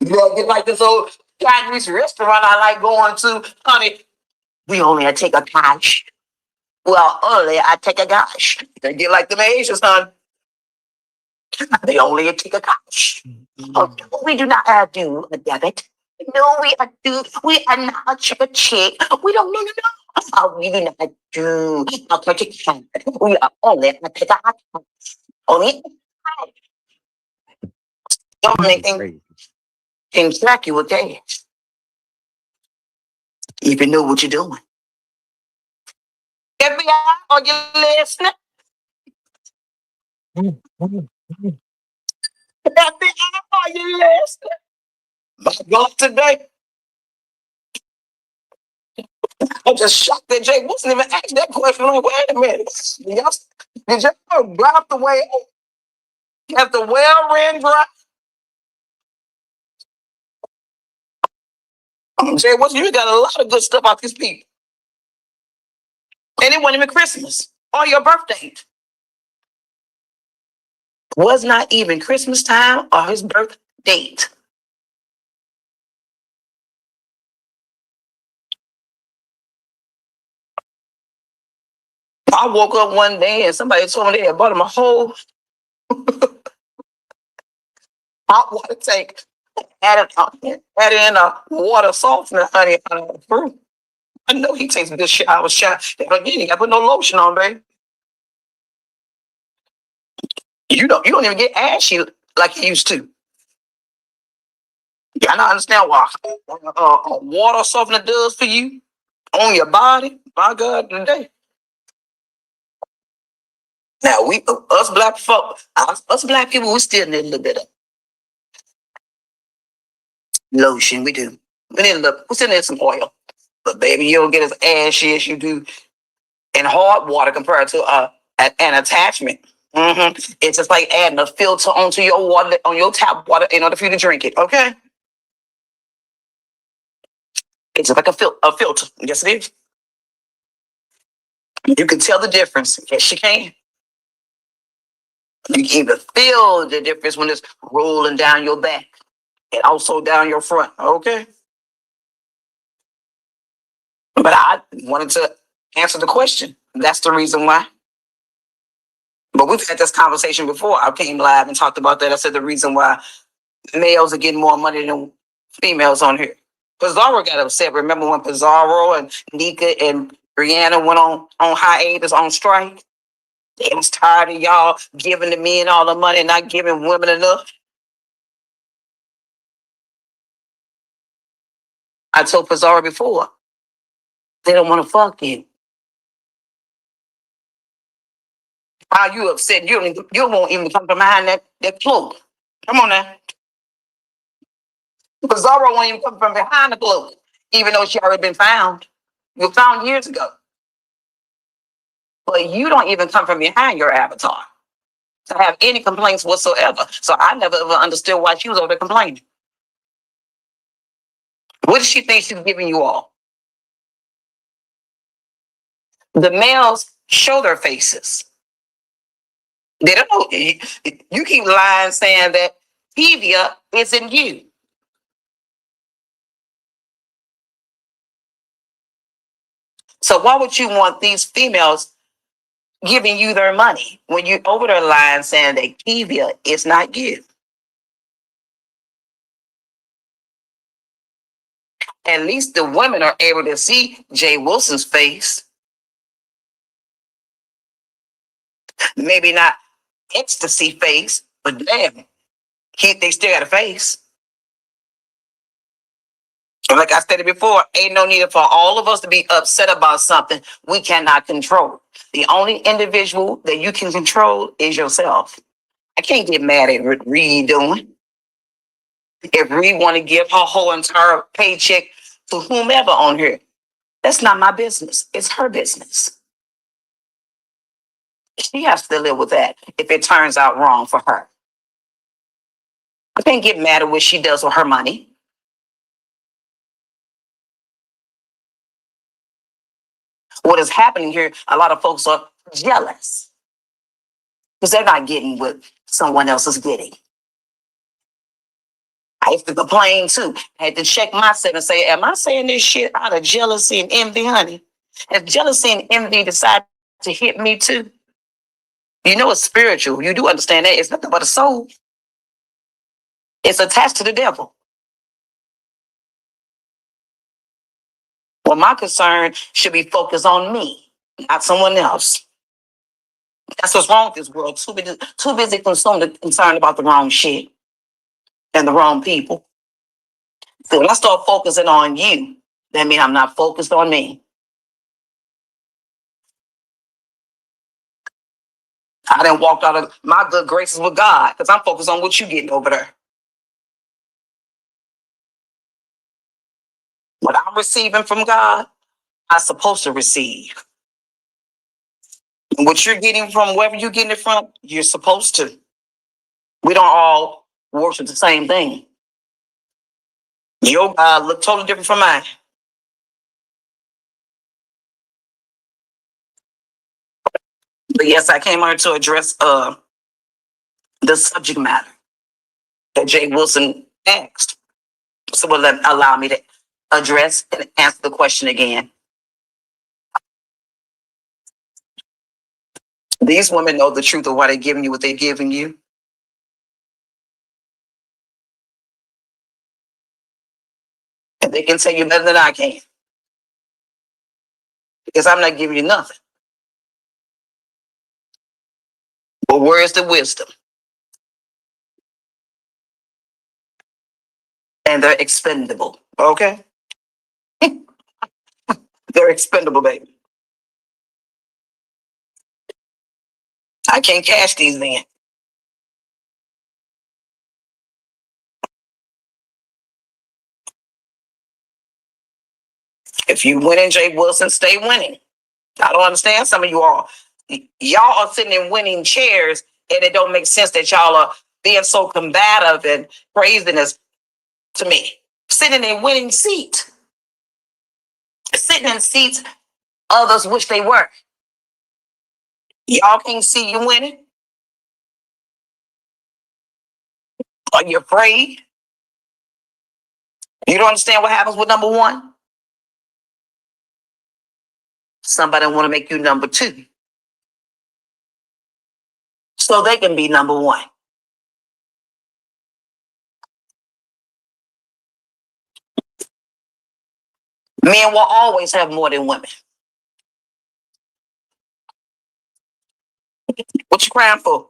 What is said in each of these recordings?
Yeah, get like this old Chinese restaurant I like going to. Honey, we only take a cash. Well, only I take a cash. They get like the Asians, son. They only take a cash. Oh, we do not do a debit. No, we are not a check. We don't know. We do not do a credit card. We are only a take a cash. Only government can track you with cash. If you know what you're doing. FBI, are you listening? FBI, are you listening? My God, today, I'm just shocked that Jay wasn't even asked that question. Like, wait a minute. Did y'all drop the well? Have the well ran dry? Jay Wilson, you got a lot of good stuff out these people. And it wasn't even Christmas or your birthday. Was not even Christmas time or his birth date. I woke up one day and somebody told me they had bought him a whole hot water tank, added in a water softener, honey, fruit. I know he takes a good shower shot. Again, he got to put no lotion on, baby. You don't even get ashy like you used to. I don't understand why. Water softener does for you on your body. My God, today. Now us black folk, us black people, we still need a little bit of lotion. We do. We still need some oil. But baby, you don't get as ashy as you do in hard water compared to an attachment. It's just like adding a filter onto your water, on your tap water in order for you to drink it. Okay. It's just like a filter. Yes, it is. You can tell the difference. Yes, you can. You can even feel the difference when it's rolling down your back and also down your front. Okay. But I wanted to answer the question. That's the reason why. But we've had this conversation before. I came live and talked about that. I said the reason why males are getting more money than females on here. Pizarro got upset. Remember when Pizarro and Nika and Brianna went on hiatus, on strike? They was tired of y'all giving the men all the money and not giving women enough. I told Pizarro before, they don't want to fuck you. Are you upset? You won't even come from behind that cloak. Come on now. Pizarro won't even come from behind the cloak, even though she already been found. You were found years ago. But you don't even come from behind your avatar to have any complaints whatsoever. So I never ever understood why she was over there complaining. What does she think she's giving you all? The males show their faces. They don't know. You keep lying saying that Hevia isn't you. So why would you want these females giving you their money when you over their line saying that Hevia is not you? At least the women are able to see Jay Wilson's face. Maybe not ecstasy face, but damn, they still got a face. Like I stated before, ain't no need for all of us to be upset about something we cannot control. The only individual that you can control is yourself. I can't get mad at what Reed doing. If Reed want to give her whole entire paycheck to whomever on here, that's not my business. It's her business. She has to live with that if it turns out wrong for her. I can't get mad at what she does with her money. What is happening here, a lot of folks are jealous because they're not getting what someone else is getting. I used to complain too. I had to check myself and say, am I saying this shit out of jealousy and envy, honey? If jealousy and envy decide to hit me too, you know it's spiritual. You do understand that. It's nothing but a soul. It's attached to the devil. Well, my concern should be focused on me, not someone else. That's what's wrong with this world. Too busy concerned about the wrong shit and the wrong people. So when I start focusing on you, that means I'm not focused on me. I done walked out of my good graces with God because I'm focused on what you getting over there. What I'm receiving from God, I'm supposed to receive. And what you're getting from wherever you're getting it from, you're supposed to. We don't all worship the same thing. Your God look totally different from mine. But yes, I came here to address the subject matter that Jay Wilson asked. So will allow me to address and answer the question again. These women know the truth of why they're giving you what they're giving you. And they can tell you better than I can. Because I'm not giving you nothing. But where is the wisdom? And they're expendable. Okay? They're expendable, baby. I can't cash these in. If you winning, Jay Wilson, stay winning. I don't understand some of you all. Y'all are sitting in winning chairs, and it don't make sense that y'all are being so combative and craziness to me. Sitting in a winning seat. Sitting in seats others wish they were. Y'all can't see you winning? Are you afraid? You don't understand what happens with number one? Somebody want to make you number two. So they can be number one. Men will always have more than women. What you crying for?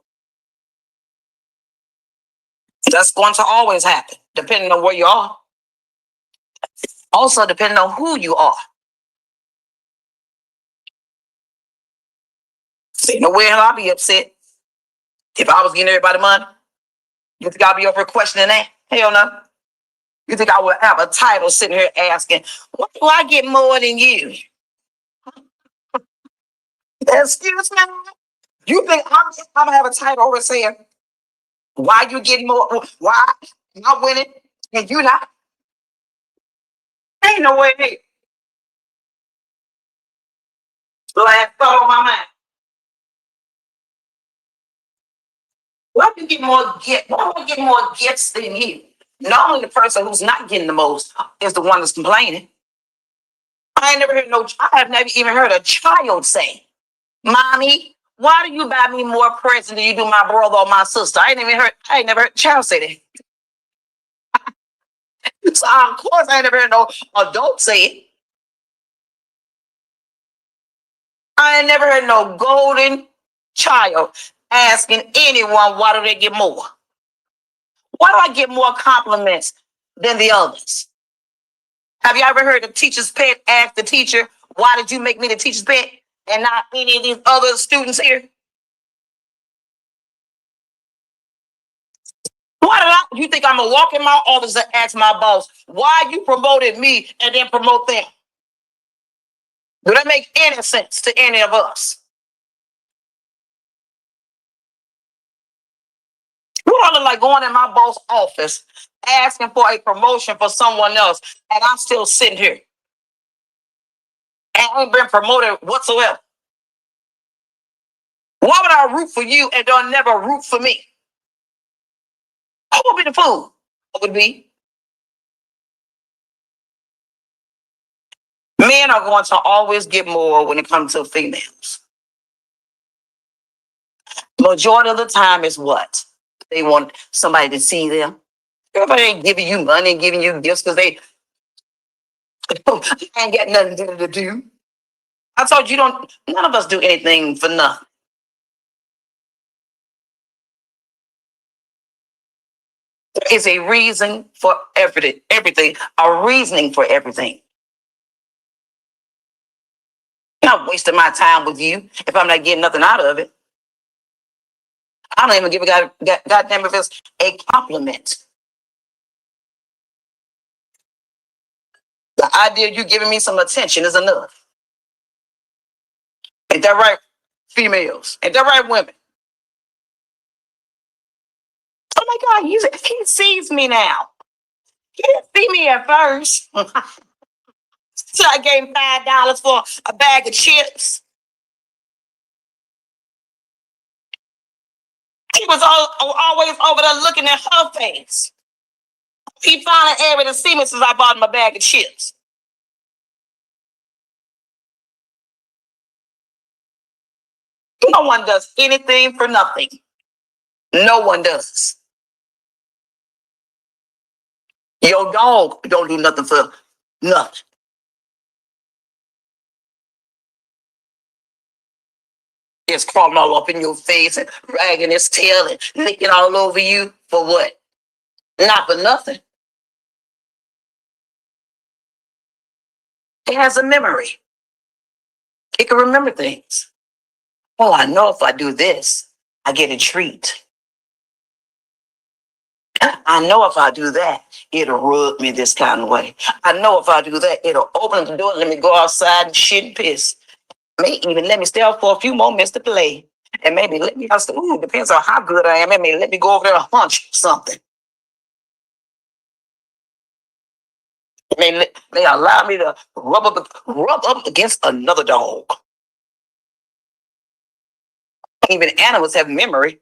That's going to always happen, depending on where you are. Also, depending on who you are. See, no way I'll be upset if I was getting everybody money. You think I'll be over questioning that? Hell no. You think I would have a title sitting here asking, what do I get more than you? Excuse me? You think I'm gonna have a title over saying, why you getting more? Why I'm winning and you not? Ain't no way. Last thought on my mind. Why do you get more gift? Why do I get more gifts than you? Normally, the person who's not getting the most is the one that's complaining. I have never even heard a child say, "Mommy, why do you buy me more presents than you do my brother or my sister?" I ain't never heard a child say that. So of course I ain't never heard no adult say it. I ain't never heard no golden child asking anyone why do they get more. Why do I get more compliments than the others? Have you ever heard a teacher's pet ask the teacher, why did you make me the teacher's pet and not any of these other students here? You think I'm going to walk in my office and ask my boss, why you promoted me and then promote them? Do that make any sense to any of us? You all look like going in my boss' office asking for a promotion for someone else, and I'm still sitting here and ain't been promoted whatsoever. Why would I root for you and don't never root for me? Who would be the fool? Who would be? Men are going to always get more when it comes to females. Majority of the time is what? They want somebody to see them. Everybody ain't giving you money and giving you gifts because they ain't got nothing to do. I told you none of us do anything for nothing. There is a reason for everything, a reasoning for everything. I'm not wasting my time with you if I'm not getting nothing out of it. I don't even give a goddamn if it's a compliment. The idea of you giving me some attention is enough. Ain't that right, females? Ain't that right, women? Oh my God, he sees me now. He didn't see me at first. So I gave him $5 for a bag of chips. He was always over there looking at her face. He finally able to see me since I bought him a bag of chips. No one does anything for nothing. No one does. Your dog don't do nothing for nothing. It's crawling all up in your face and dragging its tail and licking all over you for what? Not for nothing. It has a memory. It can remember things. Oh, I know if I do this, I get a treat. I know if I do that, it'll rub me this kind of way. I know if I do that, it'll open the door and let me go outside and shit and piss. May even let me stay out for a few more minutes to play. And maybe let me, depends on how good I am. It may let me go over there and hunch something. It may allow me to rub up against another dog. Even animals have memory.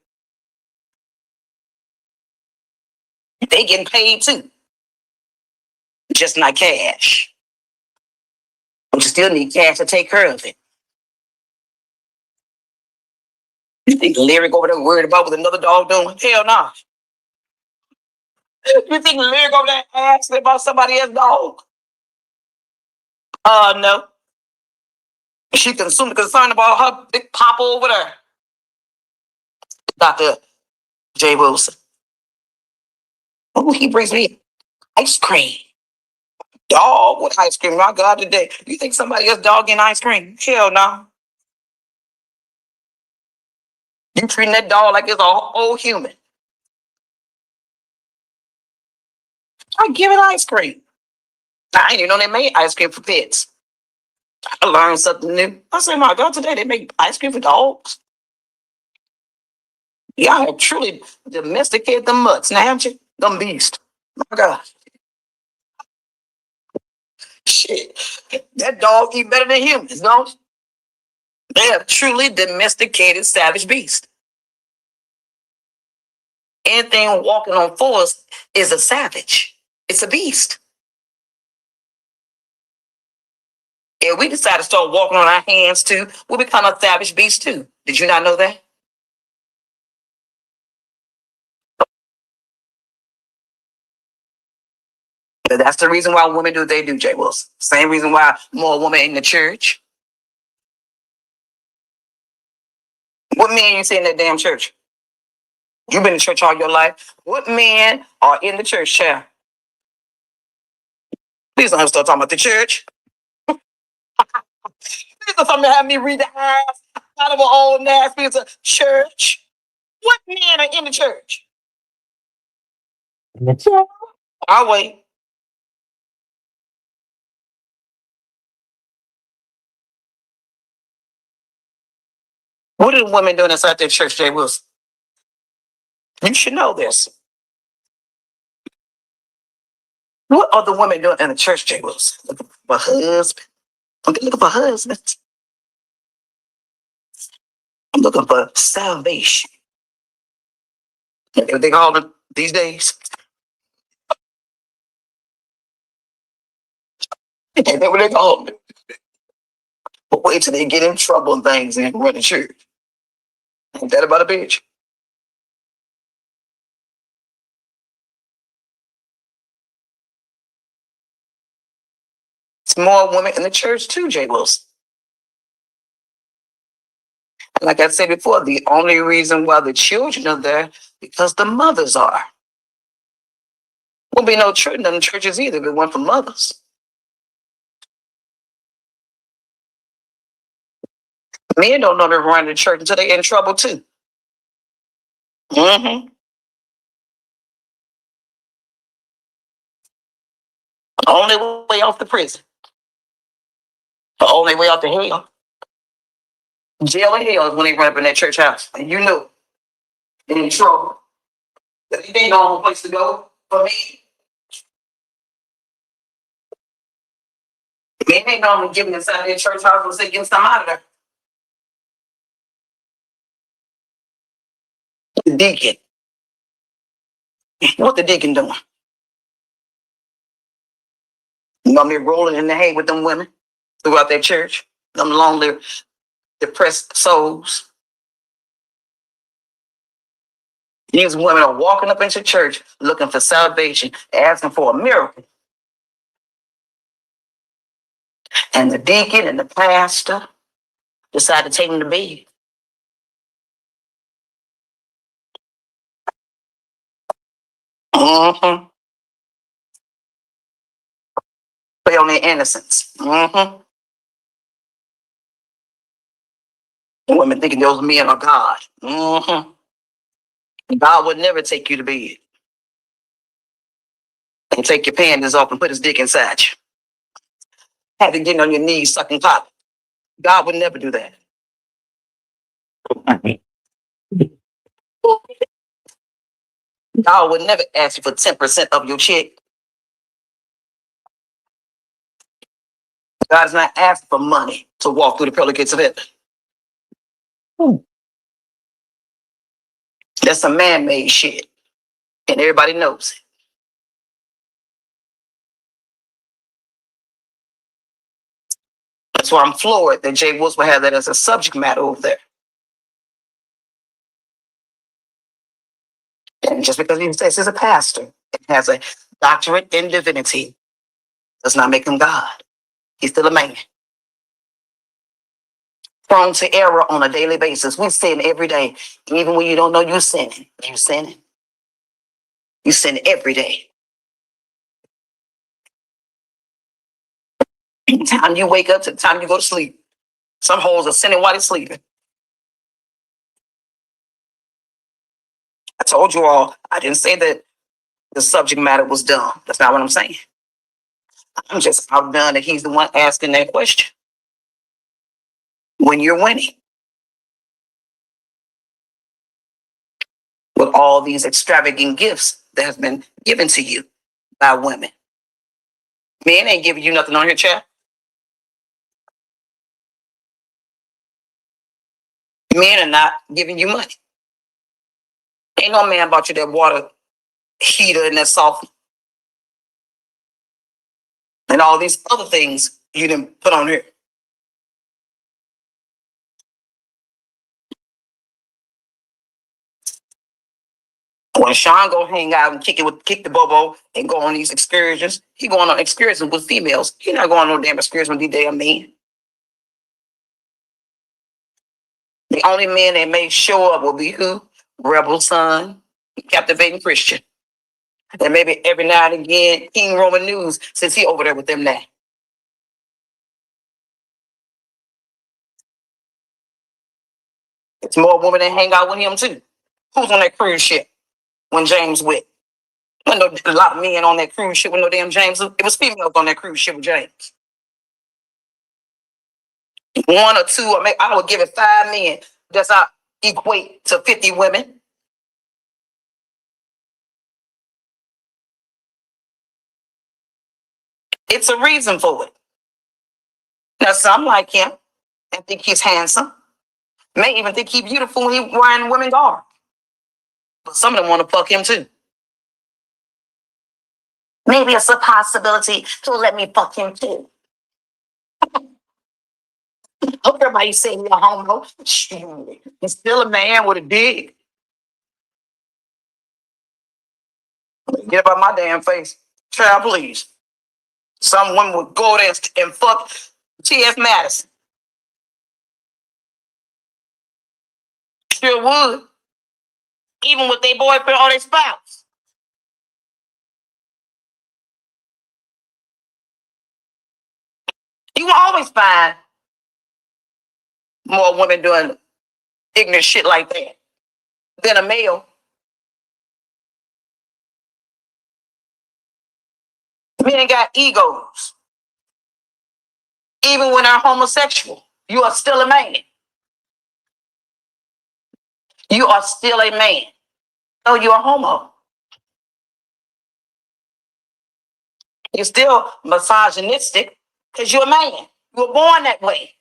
They getting paid too. Just not cash. But you still need cash to take care of it. You think Lyric over there worried about what another dog doing? Hell no. You think Lyric over there asking about somebody else's dog? No. She concerned about her big papa over there. Dr. J. Wilson. Oh, he brings me ice cream. Dog with ice cream. My God, today. You think somebody else dog getting ice cream? Hell no. You treating that dog like it's a whole human. I give it ice cream. I didn't even know they made ice cream for pets. I learned something new. I said, my God, today they make ice cream for dogs. Y'all have truly domesticated the mutts, now haven't you? Them beasts. My God. Shit. That dog eat better than humans, don't they? They have truly domesticated savage beasts. Anything walking on fours is a savage. It's a beast. If we decide to start walking on our hands too, we'll become a savage beast too. Did you not know that? But that's the reason why women do what they do, Jay Wilson. Same reason why more women in the church. What men you see in that damn church? You've been in church all your life. What men are in the church, child? Please don't have to start talking about the church. Please don't have me read the ass out of an old nasty piece of church. What men are in the church? I'll wait. What are the women doing inside their church, Jay Wilson? You should know this. What are the women doing in the church, Jay Wilson? Looking for a husband. I'm looking for husbands. I'm looking for salvation. What they call them these days? That's what they call them. But wait till they get in trouble and things and run the church. Ain't that about a bitch? It's more women in the church too, Jay Wilson. Like I said before, the only reason why the children are there because the mothers are. Won't be no church in the churches either if it weren't for mothers. Men don't know to run the church until they're in trouble too. Mm-hmm. Only way off the prison. The only way out to hell. Jail and hell is when they run up in that church house. And you know, they're in trouble. It ain't no place to go for me. They ain't normally giving inside their church house and say, get some out of there. The deacon. What the deacon doing? Normally rolling in the hay with them women throughout their church. Them lonely, depressed souls. These women are walking up into church looking for salvation, asking for a miracle. And the deacon and the pastor decide to take them to bed. Mm-hmm. Play on their innocence. Mm-hmm. Women thinking those men are God. Mm-hmm. God would never take you to bed and take your panties off and put his dick inside you. Have to get on your knees sucking cock. God would never do that. God would never ask you for 10% of your check. God is not asking for money to walk through the pearly gates of heaven. That's some man-made shit. And everybody knows it. That's why I'm floored that Jay Wilsn will have that as a subject matter over there. And just because he says he's a pastor and has a doctorate in divinity does not make him God. He's still a man. Prone to error on a daily basis. We sin every day. Even when you don't know you're sinning. You're sinning. You sin every day. The time you wake up to the time you go to sleep. Some hoes are sinning while they're sleeping. I told you all, I didn't say that the subject matter was dumb. That's not what I'm saying. I'm just outdone that he's the one asking that question. When you're winning with all these extravagant gifts that have been given to you by women. Men ain't giving you nothing on here, chat. Men are not giving you money. Ain't no man bought you that water heater and that salt and all these other things you didn't put on here. When Sean go hang out and kick the bobo and go on these excursions, he going on excursions with females. He not going on no damn excursion with these damn men. The only men that may show up will be who? Rebel Son, Captivating Christian. And maybe every now and again, King Roman News, since he over there with them now. It's more women that hang out with him too. Who's on that cruise ship when James went? Wasn't no, a lot of men on that cruise ship with no damn James. It was females on that cruise ship with James. One or two, or maybe I would give it 5 men. Does not equate to 50 women. It's a reason for it. Now, some like him and think he's handsome. May even think he's beautiful when he's wearing women garb. But some of them want to fuck him too. Maybe it's a possibility to let me fuck him too. Hope everybody saying you're a homo. Shoot, he's still a man with a dick. Get up out my damn face. Child, please. Some women would go there and fuck T.S. Madison. Sure would. Even with their boyfriend or their spouse. You will always find more women doing ignorant shit like that than a male. Men got egos. Even when they're homosexual, you are still a man. You are still a man. So you're a homo. You're still misogynistic because you're a man. You were born that way.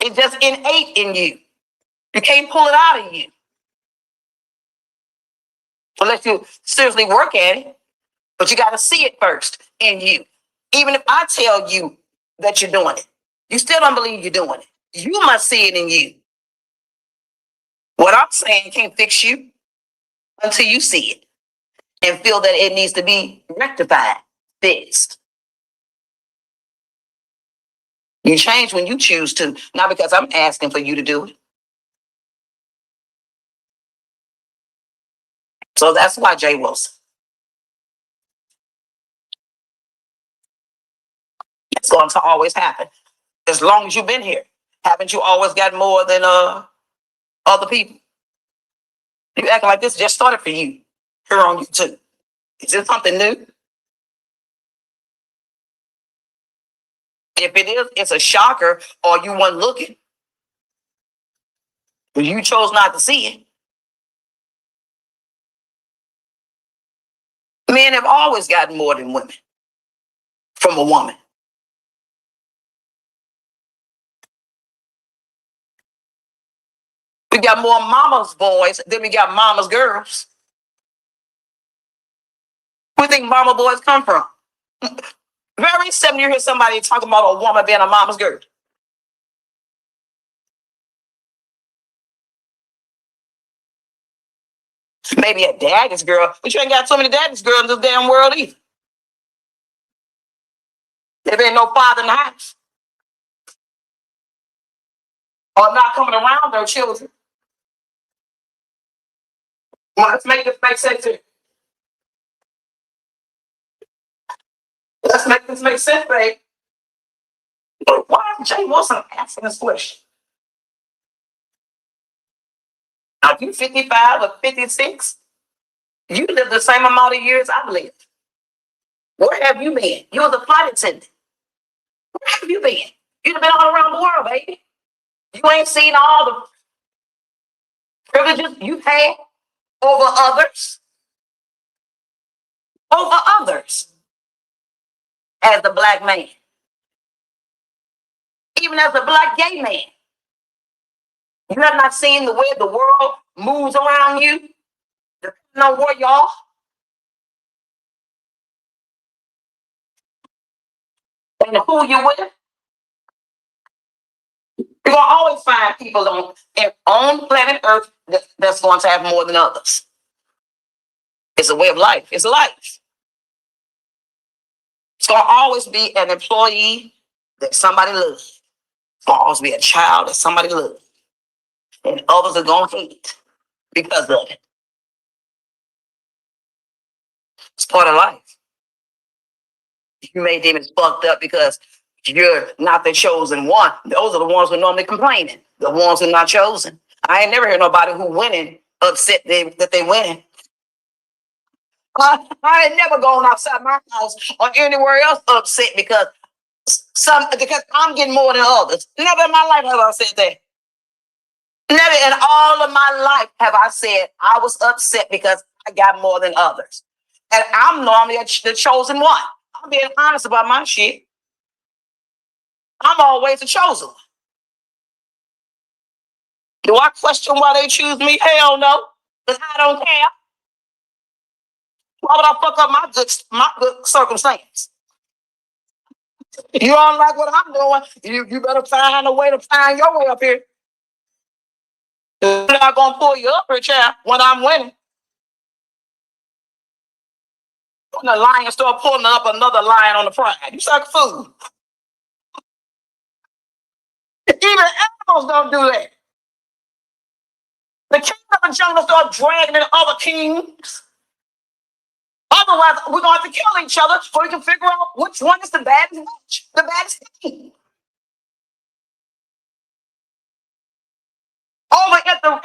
It's just innate in you. You can't pull it out of you. Unless you seriously work at it. But you got to see it first in you. Even if I tell you that you're doing it, you still don't believe you're doing it. You must see it in you. What I'm saying can't fix you until you see it and feel that it needs to be rectified, fixed. You change when you choose to, not because I'm asking for you to do it. So that's why Jay Wilson. It's going to always happen. As long as you've been here. Haven't you always got more than other people? You acting like this just started for you here on YouTube. Is this something new? If it is, it's a shocker or you weren't looking. But you chose not to see it. Men have always gotten more than women from a woman. We got more mama's boys than we got mama's girls. Where do you think mama boys come from? Very seldom you hear somebody talking about a woman being a mama's girl. Maybe a daddy's girl, but you ain't got so many daddy's girls in this damn world either. There ain't no father in the house. Or not coming around their children. Well, let's make this make sense here. Let's make this make sense, babe. Why is Jay Wilson asking this question? Are you 55 or 56? You lived the same amount of years I've lived. Where have you been? You was a flight attendant. Where have you been? You've been all around the world, baby. You ain't seen all the privileges you've had over others. Over others. As a black man. Even as a black gay man. You have not seen the way the world moves around you. Depending on where you are. And who you with. You're going to always find people on planet Earth that's going to have more than others. It's a way of life. It's life. It's going to always be an employee that somebody loves. It's going to always be a child that somebody loves. And others are going to hate because of it. It's part of life. You may deem it's fucked up because you're not the chosen one. Those are the ones who are normally complaining. The ones who are not chosen. I ain't never heard nobody who winning upset that they winning. I ain't never gone outside my house or anywhere else upset because I'm getting more than others. Never in my life have I said that. Never in all of my life have I said I was upset because I got more than others. And I'm normally the chosen one. I'm being honest about my shit. I'm always the chosen one. Do I question why they choose me? Hell no. Because I don't care. Why would I fuck up my good circumstance? You don't like what I'm doing, you better find a way to find your way up here. They're not gonna pull you up here, child, when I'm winning. When the lion start pulling up another lion on the pride, you suck food. Even animals don't do that. The king of the jungle start dragging in other kings. Otherwise, we're going to have to kill each other so we can figure out which one is the baddest witch, the baddest king. Over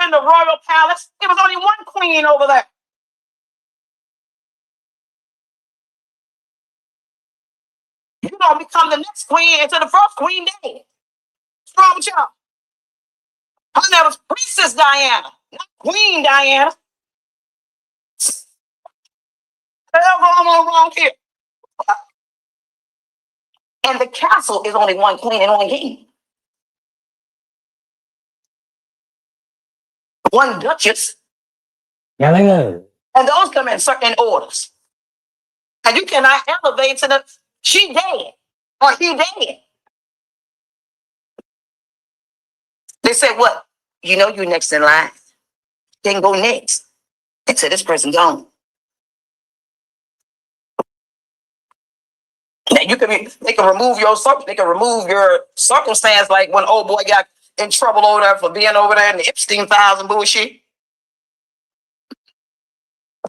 in the royal palace, there was only one queen over there. You don't become the next queen until the first queen dead. What's wrong with y'all? Her name was Princess Diana, not Queen Diana. What the hell going on wrong here? And the castle is only one queen and one king. One duchess. And those come in certain orders. And you cannot elevate to the she dead or he dead. They said, what? You know you next in line. Then go next. And say this person gone. Now they can remove your circumstance, like when old boy got in trouble over there for being over there in the Epstein files and bullshit.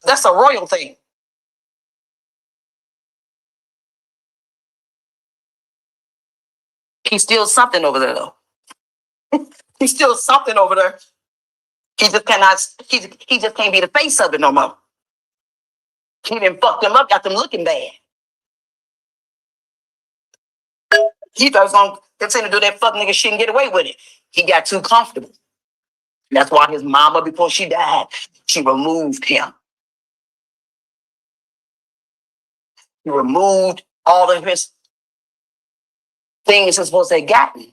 That's a royal thing. He's still something over there, though. He's still something over there. He just can't be the face of it no more. He done fucked them up, got them looking bad. He thought he was going to continue to do that fuck nigga shit and get away with it. He got too comfortable. That's why his mama, before she died, she removed him. He removed all of his things he's supposed to have gotten.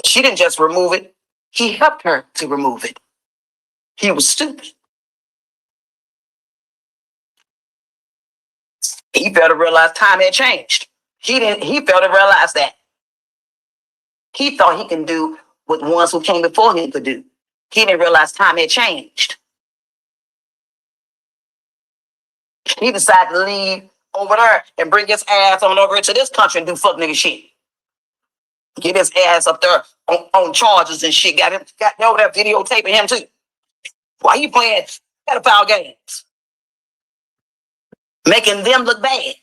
She didn't just remove it. He helped her to remove it. He was stupid. He failed to realize time had changed. He failed to realize that. He thought he can do what ones who came before him could do. He didn't realize time had changed. He decided to leave over there and bring his ass on over into this country and do fuck nigga shit. Get his ass up there on charges and shit. Got over there videotaping him too. Why you playing pedophile games? Making them look bad.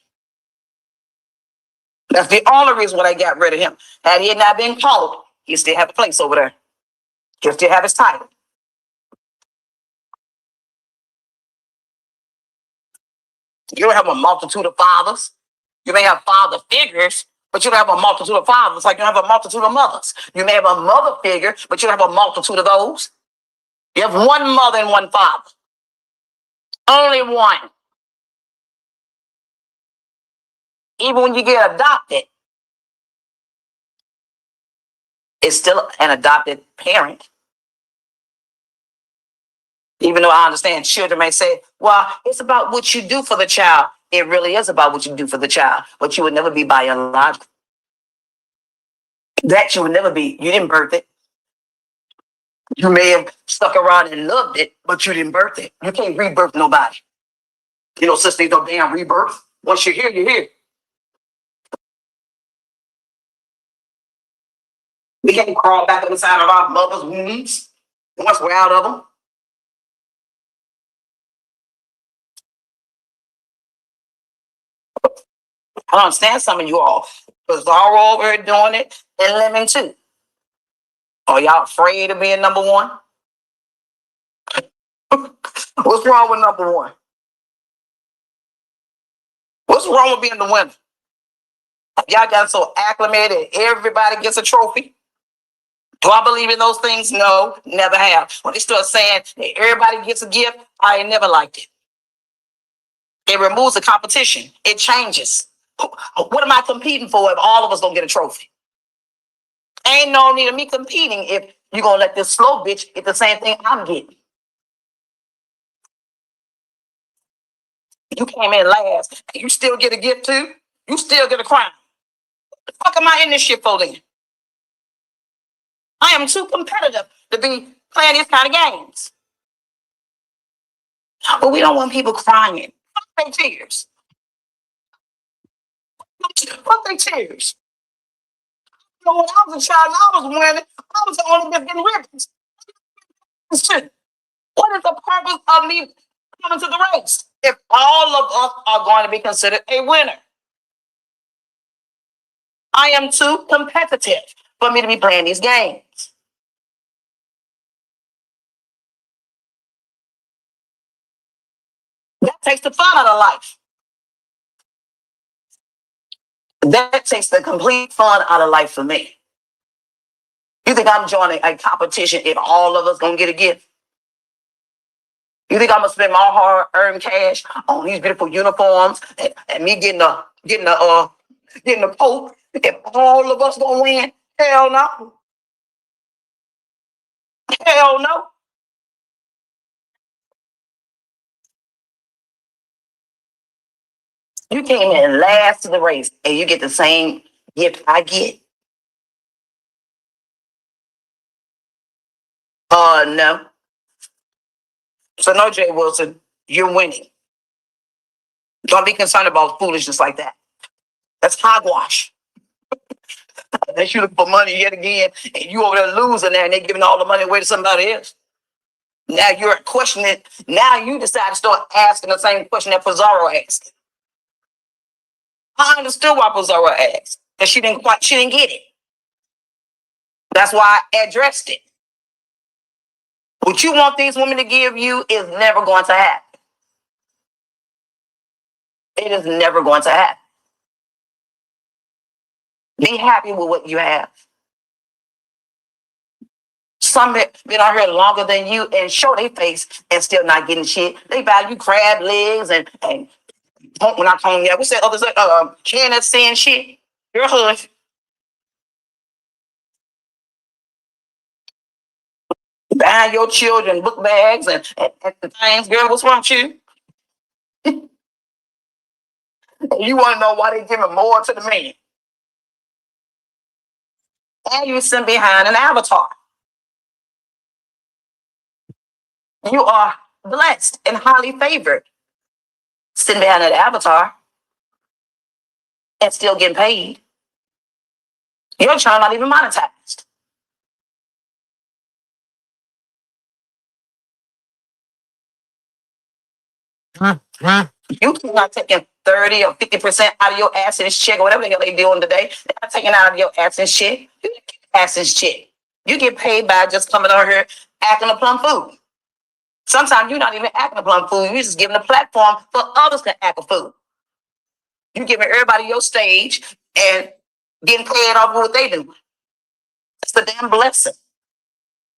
That's the only reason why they got rid of him. Had he not been called, he still have a place over there. He'll still have his title. You don't have a multitude of fathers. You may have father figures, but you don't have a multitude of fathers like you don't have a multitude of mothers. You may have a mother figure, but you don't have a multitude of those. You have one mother and one father. Only one. Even when you get adopted, it's still an adopted parent. Even though I understand children may say, well, it's about what you do for the child. It really is about what you do for the child, but you would never be biological. That you would never be. You didn't birth it. You may have stuck around and loved it, but you didn't birth it. You can't rebirth nobody. You know, since there's no damn rebirth. Once you're here, you're here. We can't crawl back inside of our mother's wombs once we're out of them. I understand some of you all, because all over here doing it and lemon too. Are y'all afraid of being number one? What's wrong with number one? What's wrong with being the winner? Y'all got so acclimated, everybody gets a trophy. Do I believe in those things? No, never have. When they start saying that everybody gets a gift, I ain't never liked it. It removes the competition. It changes. What am I competing for if all of us don't get a trophy? Ain't no need of me competing if you're going to let this slow bitch get the same thing I'm getting. You came in last. You still get a gift too. You still get a crown. The fuck am I in this shit for then? I am too competitive to be playing these kind of games. But we don't want people crying. Fuck their tears. Fuck their tears. You know, when I was a child and I was winning, I was the only one getting ribbons. What is the purpose of me coming to the race if all of us are going to be considered a winner? I am too competitive for me to be playing these games. That takes the fun out of life. That takes the complete fun out of life for me. You think I'm joining a competition if all of us gonna get a gift? You think I'm gonna spend my hard-earned cash on these beautiful uniforms and me getting a coat if all of us gonna win? Hell no. Hell no. You came in last to the race and you get the same gift I get. No. So no, Jay Wilson, you're winning. Don't be concerned about foolishness like that. That's hogwash. Unless you look for money yet again, and you over there losing there, and they giving all the money away to somebody else. Now you're questioning. Now you decide to start asking the same question that Pizarro asked. I understood why Pizarro asked, but she didn't get it. That's why I addressed it. What you want these women to give you is never going to happen. It is never going to happen. Be happy with what you have. Some been out here longer than you and show their face and still not getting shit. They value crab legs and when I call them, what's that other can that saying shit? Your hood. Buying your children book bags and things, girl, what's wrong with you? You want to know why they giving more to the man. And you sitting behind an avatar. You are blessed and highly favored. Sitting behind an avatar and still getting paid. Your channel not even monetized. You not taking 30 or 50% out of your AdSense check or whatever the hell they doing today. They're not taking out of your AdSense check. You get AdSense check. You get paid by just coming over here acting a plum fool. Sometimes you're not even acting a plum fool. You're just giving a platform for others to act a fool. You're giving everybody your stage and getting paid off of what they do. It's a damn blessing.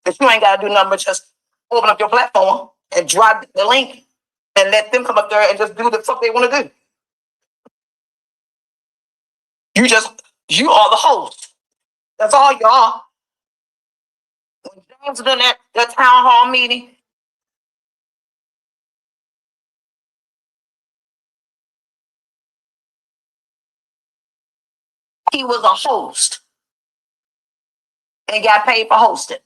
That you ain't got to do nothing but just open up your platform and drop the link and let them come up there and just do the fuck they want to do. You are the host. That's all you are. When James done that town hall meeting, he was a host and got paid for hosting.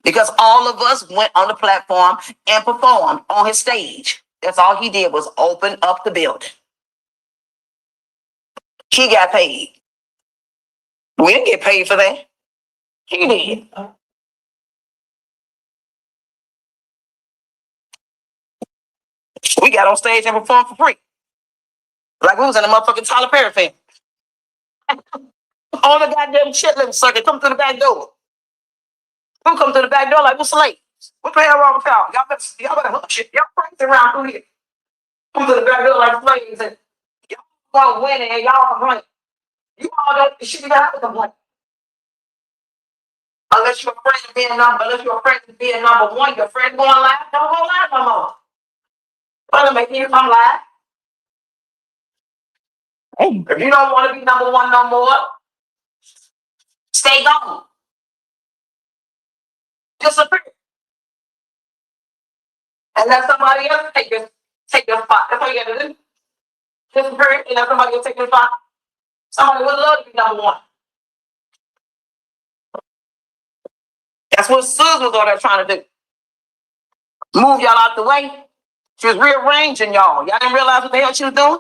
Because all of us went on the platform and performed on his stage. That's all he did was open up the building. He got paid. We didn't get paid for that. He did. We got on stage and performed for free. Like we was in the motherfucking Tyler Perry film. On the goddamn chitlin circuit, come through the back door. Who come through the back door like we're slaves? What the hell wrong with y'all? Y'all better hush it. Y'all crazy around through here. Come through the back door like slaves and y'all winning and y'all complain. You all don't shit you have to complain. Unless you're afraid of being number one, your friend going live, don't go live no more. Well, making you come live. Hey, if you don't want to be number one no more, stay gone. Disappear. And let somebody else take Take your spot. That's all you gotta do. Just pray and let somebody else take your spot. Somebody would love to be number one. That's what Sus was over there trying to do. Move y'all out the way. She was rearranging y'all. Y'all didn't realize what the hell she was doing?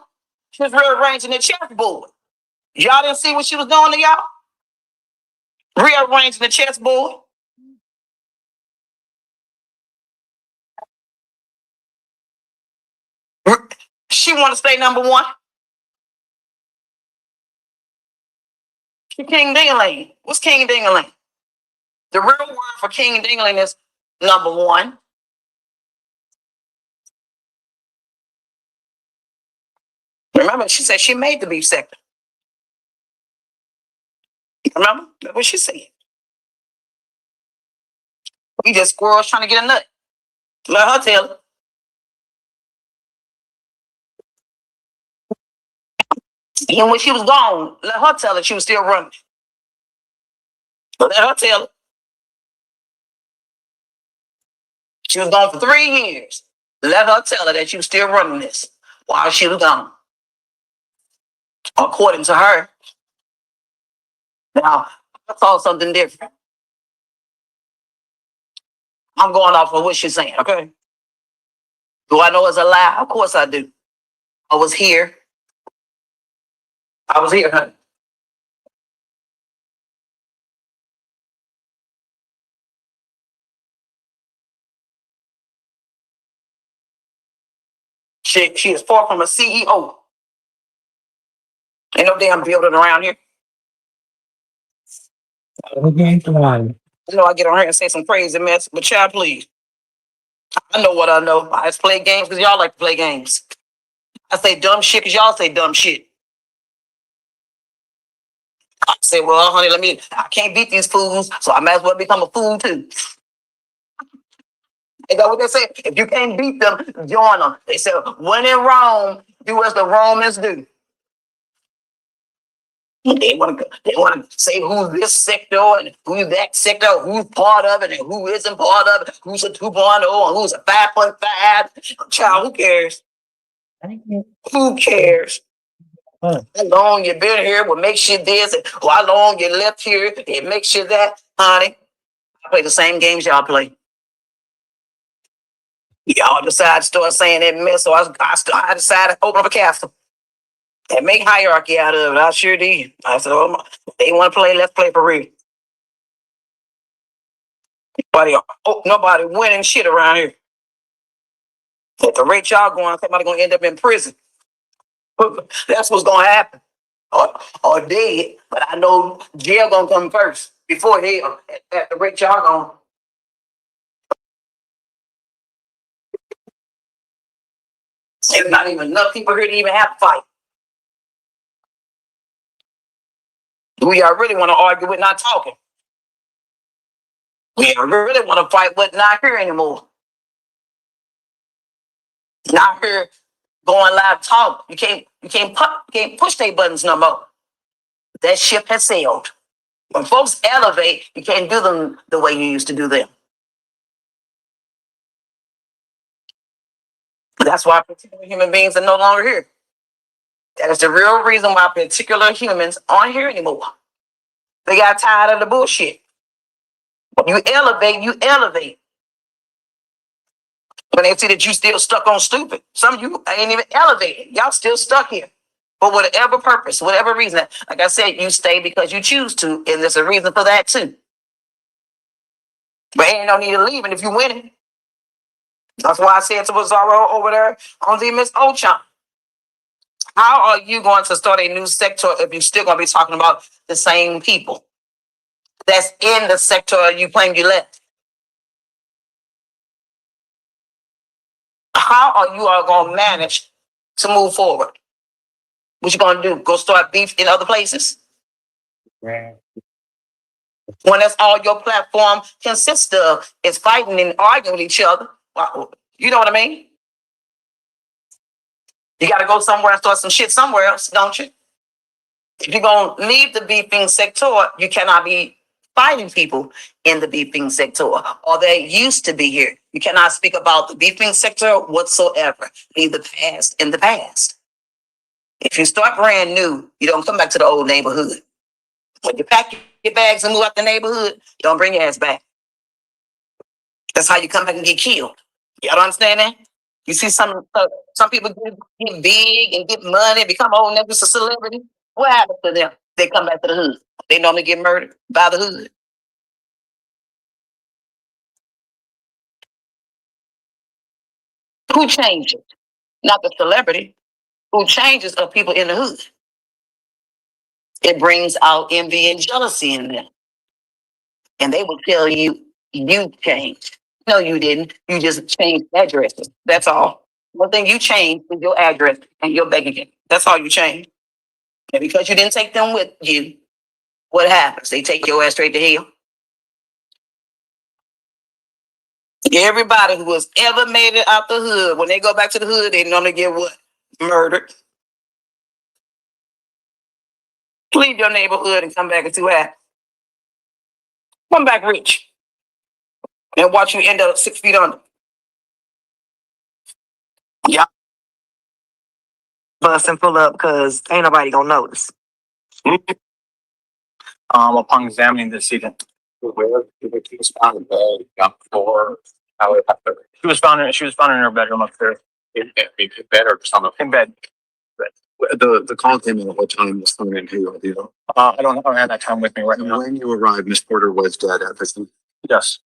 She was rearranging the chessboard. Y'all didn't see what she was doing to y'all? Rearranging the chessboard. She want to stay number one. She King Dingling. What's King Dingling? The real word for King Dingling is number one. Remember, she said she made the beef sector. Remember? That's what she said. We just squirrels trying to get a nut. Let her tell it. And when she was gone, let her tell it. She was still running. Let her tell it. She was gone for 3 years. Let her tell her that she was still running this while she was gone. According to her. Now, I saw something different. I'm going off of what she's saying, okay? Do I know it's a lie? Of course I do. I was here. I was here, honey. She is far from a CEO. Ain't no damn building around here. Okay, come on. You know, I get on here and say some crazy mess, but child, please. I know what I know. I just play games because y'all like to play games. I say dumb shit because y'all say dumb shit. I say, well, honey, I can't beat these fools, so I might as well become a fool too. Is that what they say? If you can't beat them, join them. They say, when in Rome, do as the Romans do. They want to say who's this sector and who's that sector, who's part of it and who isn't part of it, who's a 2.0 and who's a 5.5. Child, who cares? Who cares? How long you been here will make sure this, and how long you left here, it makes sure that, honey. I play the same games y'all play. Y'all decide to start saying that mess, so I decided to open up a castle and make hierarchy out of it. I sure did. I said, oh, they want to play, let's play for real. Nobody winning shit around here. At the rate y'all going, somebody gonna end up in prison. That's what's gonna happen. Or dead. But I know jail gonna come first before hell. At the rate y'all going. There's not even enough people here to even have to fight. We are really want to argue with not talking. We really want to fight with not here anymore. Not here going live talk. You can't push their buttons no more. That ship has sailed. When folks elevate, you can't do them the way you used to do them. That's why particular human beings are no longer here. That is the real reason why particular humans aren't here anymore. They got tired of the bullshit. You elevate, you elevate. When they see that you still stuck on stupid, some of you ain't even elevated. Y'all still stuck here. For whatever purpose, whatever reason. Like I said, you stay because you choose to, and there's a reason for that too. But ain't no need to leave, and if you're winning. That's why I said to Wazaro over there on the Miss Ochan. How are you going to start a new sector if you're still going to be talking about the same people that's in the sector you claim you left? How are you all going to manage to move forward? What you going to do? Go start beef in other places? When that's all your platform consists of is fighting and arguing with each other. You know what I mean? You got to go somewhere and start some shit somewhere else, don't you? If you're going to leave the beefing sector, you cannot be fighting people in the beefing sector, or they used to be here. You cannot speak about the beefing sector whatsoever. Leave the past in the past. If you start brand new, you don't come back to the old neighborhood. When you pack your bags and move out the neighborhood, you don't bring your ass back. That's how you come back and get killed. Y'all understand that? You see some people get big and get money, become old niggas a celebrity. What happens to them? They come back to the hood. They normally get murdered by the hood. Who changes? Not the celebrity. Who changes are people in the hood. It brings out envy and jealousy in them. And they will tell you, you changed. No, you didn't. You just changed addresses. That's all. One thing you changed is your address and your bank account. That's all you changed. And because you didn't take them with you, what happens? They take your ass straight to hell. Everybody who has ever made it out the hood, when they go back to the hood, they normally get what? Murdered. Leave your neighborhood and come back and see what happens. Come back rich. And watch you end up 6 feet under. Yeah. Bust and pull up because ain't nobody gonna notice. Upon examining the decedent, she was found in bed before. She was found in her bedroom upstairs. In bed or something? In bed. The call came in at what time was coming in here, you know? I don't have that time with me right now. When you arrived, Miss Porter was dead at the scene. Yes.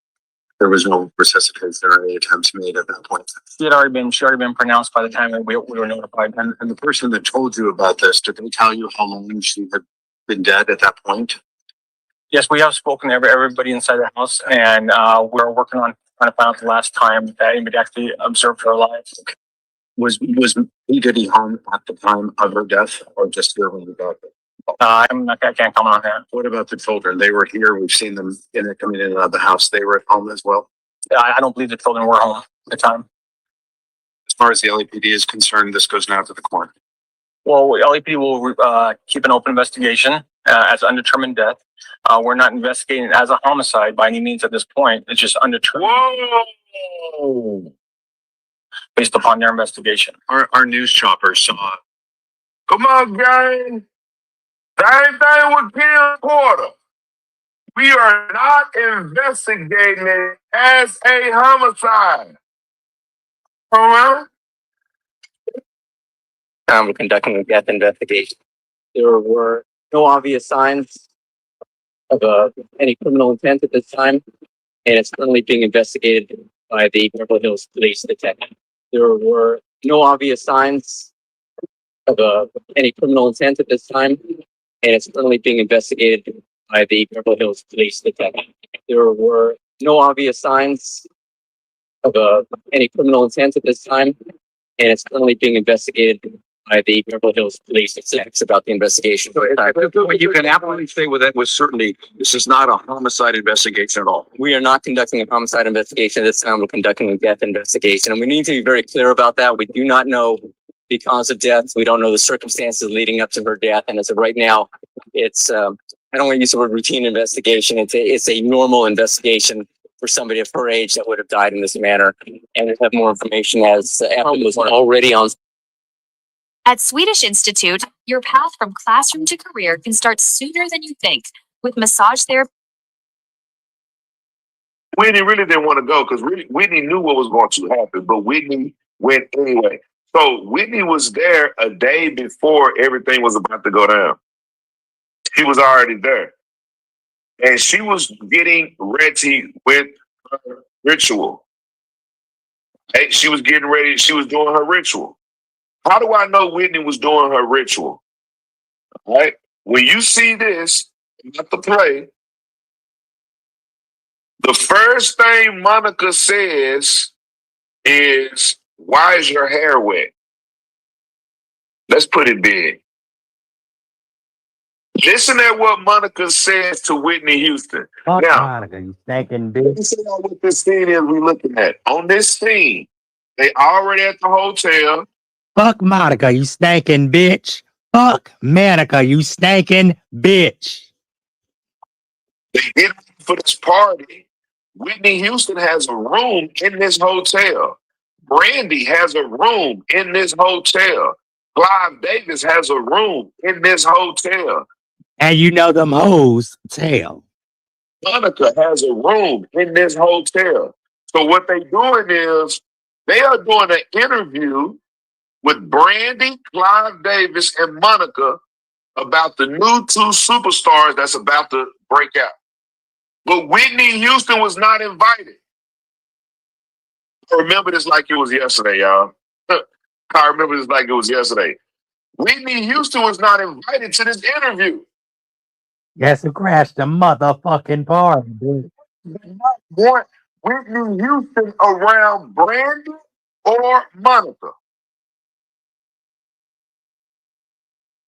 There was no resuscitation or any attempts made at that point. She had already been pronounced by the time that we were notified. And the person that told you about this, did they tell you how long she had been dead at that point? Yes, we have spoken to everybody inside the house, and we're working on trying to find out the last time that anybody actually observed her alive. Was did he home at the time of her death, or just here when you got there? I can't comment on that. What about the children? They were here. We've seen them coming in and out of the house. They were at home as well. I don't believe the children were home at the time. As far as the LAPD is concerned, this goes now to the court. Well, LAPD will keep an open investigation as undetermined death. We're not investigating it as a homicide by any means at this point. It's just undetermined. Whoa! Based upon their investigation. Our news choppers saw. Come on, gang. Same thing with Kim Porter. We are not investigating it as a homicide. All right? We're conducting a death investigation. There were no obvious signs of any criminal intent at this time, and it's currently being investigated by the Beverly Hills Police Detective. There were no obvious signs of any criminal intent at this time, and it's currently being investigated by the Beverly Hills Police Detective. There were no obvious signs of any criminal intent at this time, and it's currently being investigated by the Beverly Hills Police Detectives about the investigation. You can absolutely say with certainty, this is not a homicide investigation at all. We are not conducting a homicide investigation this time. We're conducting a death investigation, and we need to be very clear about that. We do not know the cause of death. We don't know the circumstances leading up to her death, and as of right now, it's I don't want to use the word routine investigation. It's a normal investigation for somebody of her age that would have died in this manner, and we'll have more information as after it was already on. At Swedish Institute, your path from classroom to career can start sooner than you think with massage therapy. Whitney really didn't want to go because Whitney knew what was going to happen, but Whitney went anyway. So Whitney was there a day before everything was about to go down. She was already there. And she was getting ready with her ritual. Hey, she was getting ready. She was doing her ritual. How do I know Whitney was doing her ritual? All right. When you see this, not the play, the first thing Monica says is, "Why is your hair wet?" Let's put it big. Listen at what Monica says to Whitney Houston. Fuck Now, Monica, you stinking bitch. listen at what this scene is we're looking at. On this scene, they already at the hotel. Fuck Monica, you stinking bitch. Fuck Monica, you stinking bitch. They get for this party. Whitney Houston has a room in this hotel. Brandy has a room in this hotel. Clive Davis has a room in this hotel. And you know them hoes tell. Monica has a room in this hotel. So what they doing is they are doing an interview with Brandy, Clive Davis, and Monica about the new two superstars that's about to break out. But Whitney Houston was not invited. I remember this like it was yesterday, y'all. I remember this like it was yesterday. Whitney Houston was not invited to this interview. Guess who crashed the motherfucking party, dude? They not want Whitney Houston around Brandy or Monica.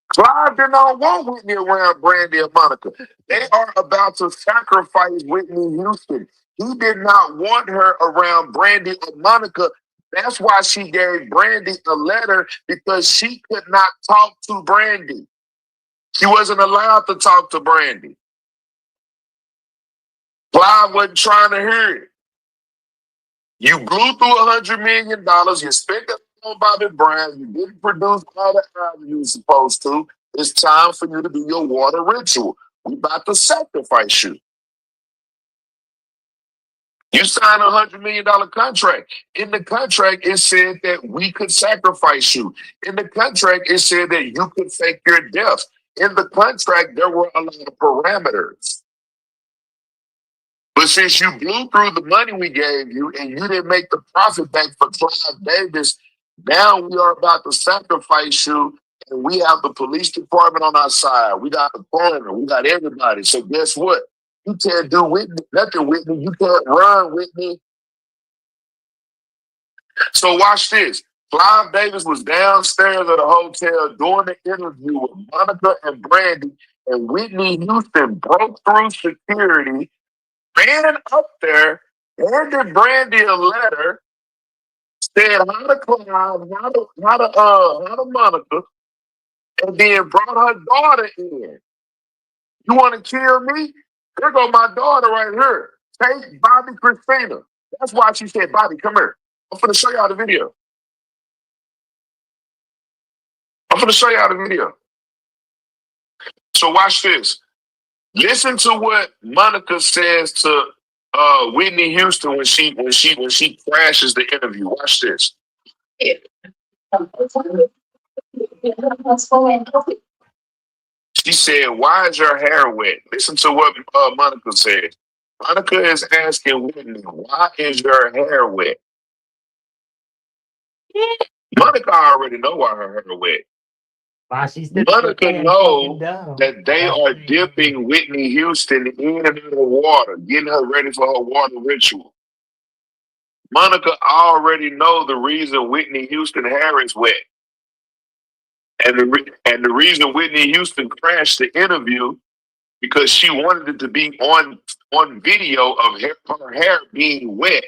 Clive did not want Whitney around Brandy and Monica. They are about to sacrifice Whitney Houston. He did not want her around Brandy or Monica. That's why she gave Brandy a letter, because she could not talk to Brandy. She wasn't allowed to talk to Brandy. Clive wasn't trying to hear it. You blew through $100 million. You spent it on Bobby Brown. You didn't produce all the albums you were supposed to. It's time for you to do your water ritual. We about to sacrifice you. You signed a $100 million contract. In the contract, it said that we could sacrifice you. In the contract, it said that you could fake your death. In the contract, there were a lot of parameters. But since you blew through the money we gave you and you didn't make the profit back for Clive Davis, now we are about to sacrifice you, and we have the police department on our side. We got the coroner. We got everybody. So guess what? You can't do nothing, Whitney. You can't run, Whitney. So watch this. Clive Davis was downstairs at the hotel doing the interview with Monica and Brandy, and Whitney Houston broke through security, ran up there, handed Brandy a letter, said hi to Clive, hi to Monica, and then brought her daughter in. You want to kill me? There go my daughter right here. Take Bobby Christina. That's why she said, Bobby, come here. I'm finna show y'all the video. So watch this. Listen to what Monica says to Whitney Houston when she crashes the interview. Watch this. She said, why is your hair wet? Listen to what Monica said. Monica is asking Whitney, why is your hair wet? Monica already know why her hair wet. Monica knows that they are dipping Whitney Houston in and out of water, getting her ready for her water ritual. Monica already knows the reason Whitney Houston hair is wet. And the reason Whitney Houston crashed the interview, because she wanted it to be on video of her hair being wet.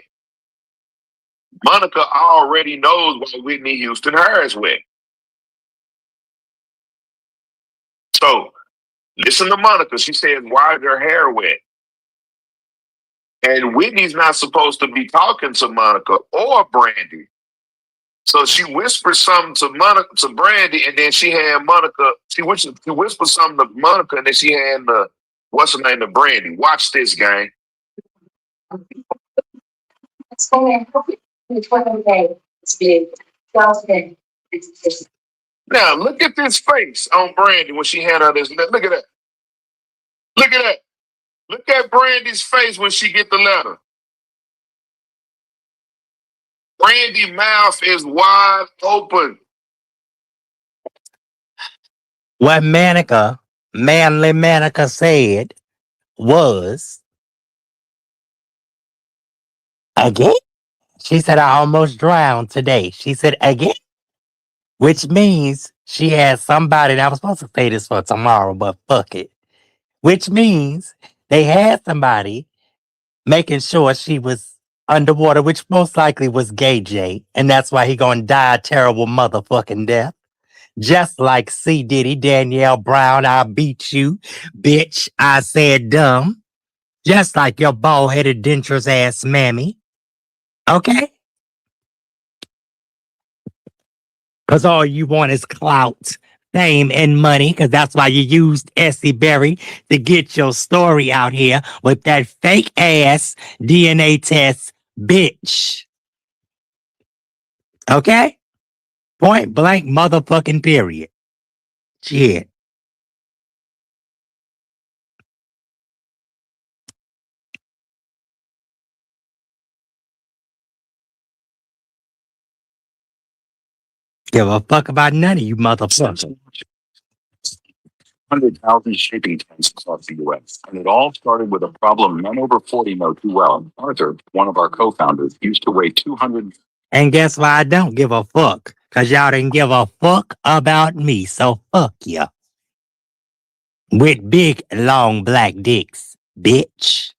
Monica already knows why Whitney Houston hair is wet. So listen to Monica. She said, why is her hair wet? And Whitney's not supposed to be talking to Monica or Brandy. So she whispered something to Brandy, and then she had Monica. She whispered something to Monica, and then she had what's her name, to Brandy. Watch this, gang. Now look at this face on Brandy when she had her this. Look at that. Look at that. Look at Brandy's face when she get the letter. Brandy's mouth is wide open. What manly Manica said was, again? She said, I almost drowned today. She said, again? Which means she had somebody, and I was supposed to say this for tomorrow, but fuck it. Which means they had somebody making sure she was underwater, which most likely was Gay J, and that's why he gonna die a terrible motherfucking death. Just like C. Diddy, Danielle Brown, I beat you, bitch, I said dumb. Just like your bald-headed dentures ass mammy. Okay? Because all you want is clout, fame, and money. Because that's why you used Essie Berry to get your story out here with that fake ass DNA test, bitch. Okay? Point blank motherfucking period. Shit. Give a fuck about none of you motherfuckers. 100,000 shipping tanks across the U.S. And it all started with a problem men over 40 know too well. Arthur, one of our co-founders, used to weigh 200. And guess why I don't give a fuck? Because y'all didn't give a fuck about me. So fuck ya. With big, long black dicks, bitch.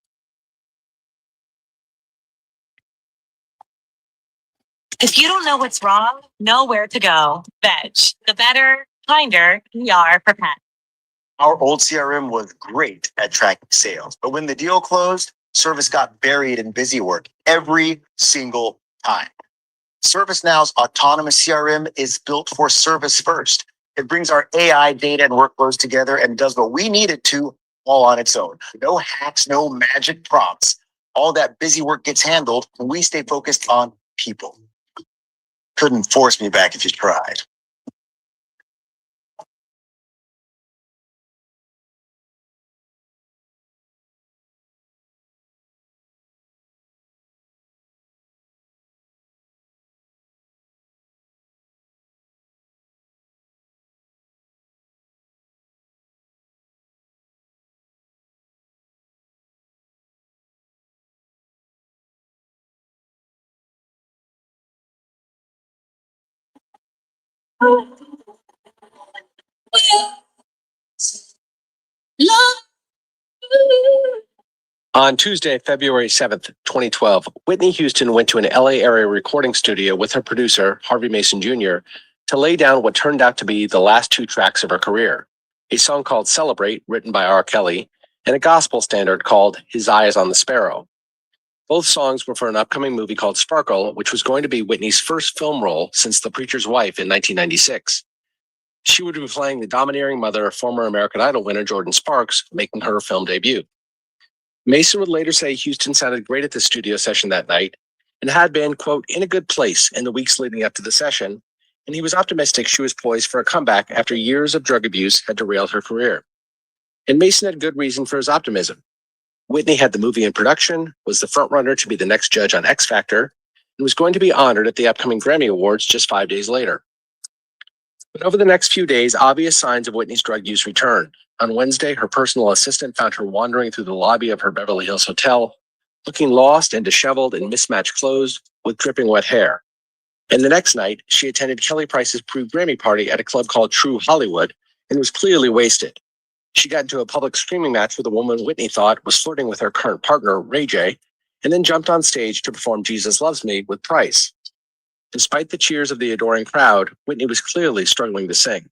If you don't know what's wrong, know where to go. Veg. The better, kinder ER for pets. Our old CRM was great at tracking sales, but when the deal closed, service got buried in busy work every single time. ServiceNow's autonomous CRM is built for service first. It brings our AI data and workflows together and does what we need it to all on its own. No hacks, no magic prompts. All that busy work gets handled when we stay focused on people. Couldn't force me back if you tried. On Tuesday, February 7th, 2012, Whitney Houston went to an LA area recording studio with her producer, Harvey Mason Jr., to lay down what turned out to be the last two tracks of her career, a song called Celebrate, written by R. Kelly, and a gospel standard called His Eye is on the Sparrow. Both songs were for an upcoming movie called Sparkle, which was going to be Whitney's first film role since The Preacher's Wife in 1996. She would be playing the domineering mother of former American Idol winner Jordan Sparks, making her film debut. Mason would later say Houston sounded great at the studio session that night and had been, quote, in a good place in the weeks leading up to the session, and he was optimistic she was poised for a comeback after years of drug abuse had derailed her career. And Mason had good reason for his optimism. Whitney had the movie in production, was the frontrunner to be the next judge on X Factor, and was going to be honored at the upcoming Grammy Awards just 5 days later. But over the next few days, obvious signs of Whitney's drug use returned. On Wednesday, her personal assistant found her wandering through the lobby of her Beverly Hills hotel, looking lost and disheveled in mismatched clothes with dripping wet hair. And the next night, she attended Kelly Price's pre-Grammy party at a club called True Hollywood and was clearly wasted. She got into a public screaming match with a woman Whitney thought was flirting with her current partner, Ray J, and then jumped on stage to perform Jesus Loves Me with Price. Despite the cheers of the adoring crowd, Whitney was clearly struggling to sing.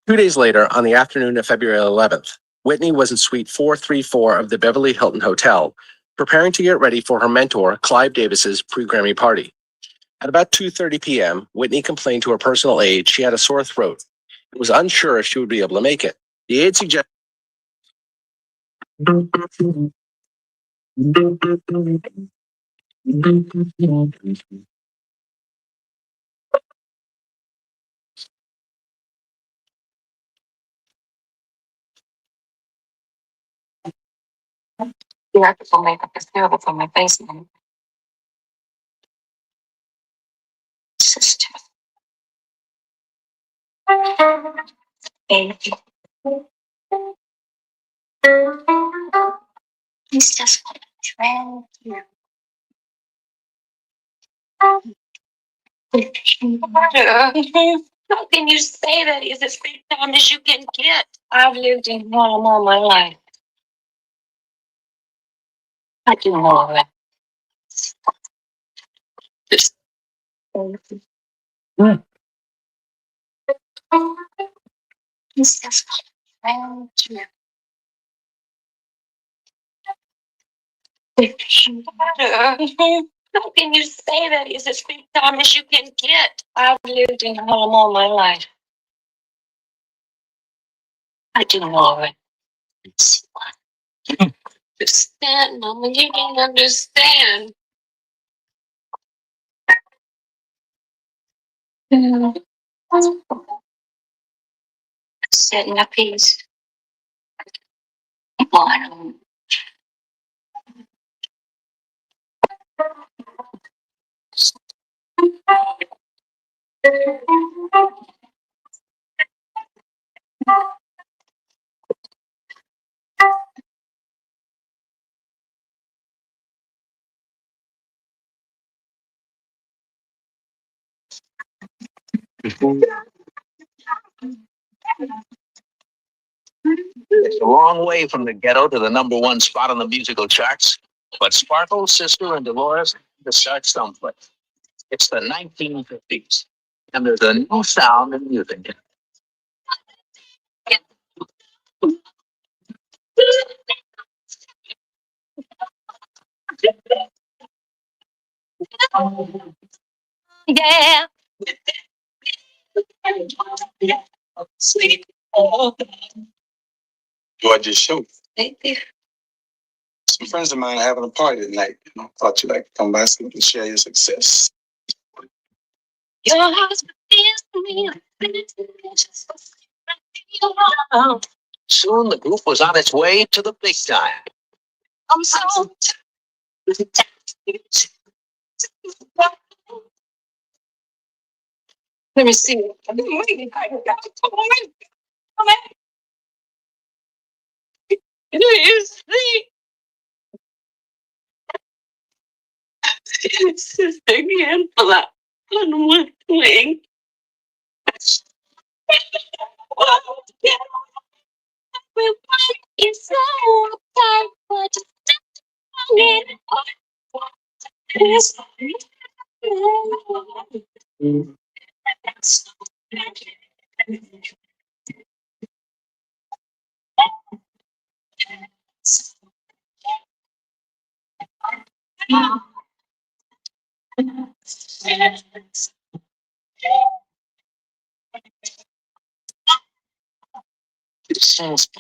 Two days later, on the afternoon of February 11th, Whitney was in suite 434 of the Beverly Hilton Hotel, preparing to get ready for her mentor, Clive Davis's pre-Grammy party. At about 2:30 p.m., Whitney complained to her personal aide she had a sore throat and was unsure if she would be able to make it. The aide suggested How can you say that is as big time as you can get? I've lived in home all my life. I do more of it. Just it's just how can you say that? He's as big time as you can get. I've lived in home all my life. I do know it. Understand, Mama, you don't understand. Setting a piece. One. It's a long way from the ghetto to the #1 spot on the musical charts, but Sparkle's sister and Dolores the start someplace. It's the 1950s, and there's a new sound in music. Yeah. Sweet. Oh, Gorgeous show. thank you. Some friends of mine are having a party tonight. Thought you'd like to come by so we can share your success. Your husband is me. Soon the group was on its way to the big time. I'm so. Let me see. I've been waiting. I got to come on. Come on. It is the. It's just again for that unwilling. It's so tight, but it's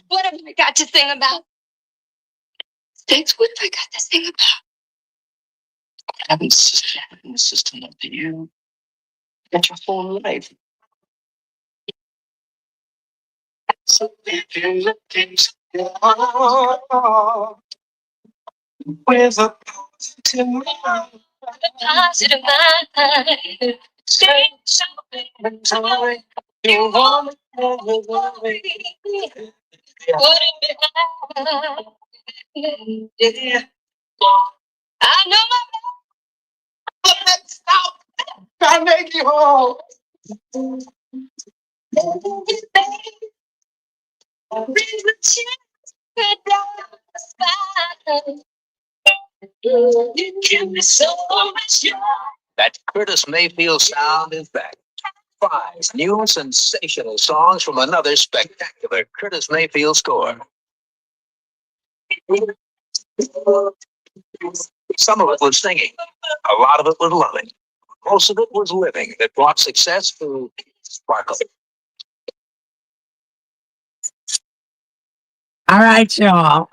what have I got to sing about? Thanks, what have I got to sing about? Having a system up to you. Got your whole life. So if you're looking with a positive mind, Positive mind. Stay so enjoy. You want to worry. Put it behind. Yeah. I know my let's stop. I make you whole. you give me so much joy. That Curtis Mayfield sound is back. 5 new sensational songs from another spectacular Curtis Mayfield score. Some of it was singing, a lot of it was loving, most of it was living that brought success to Sparkle. All right, y'all.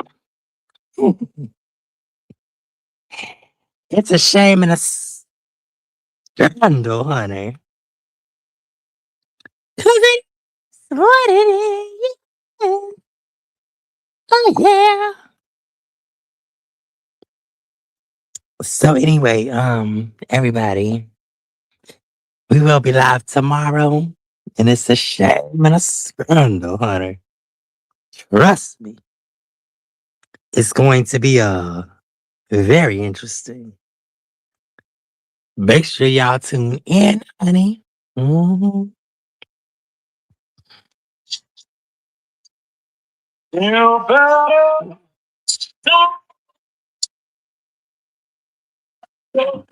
It's a shame and a scandal, honey. 'Cause it's what it is. Oh, yeah. So anyway, everybody, we will be live tomorrow, and it's a shame and a scandal, honey. Trust me. It's going to be very interesting. Make sure y'all tune in, honey. Mhm. You better If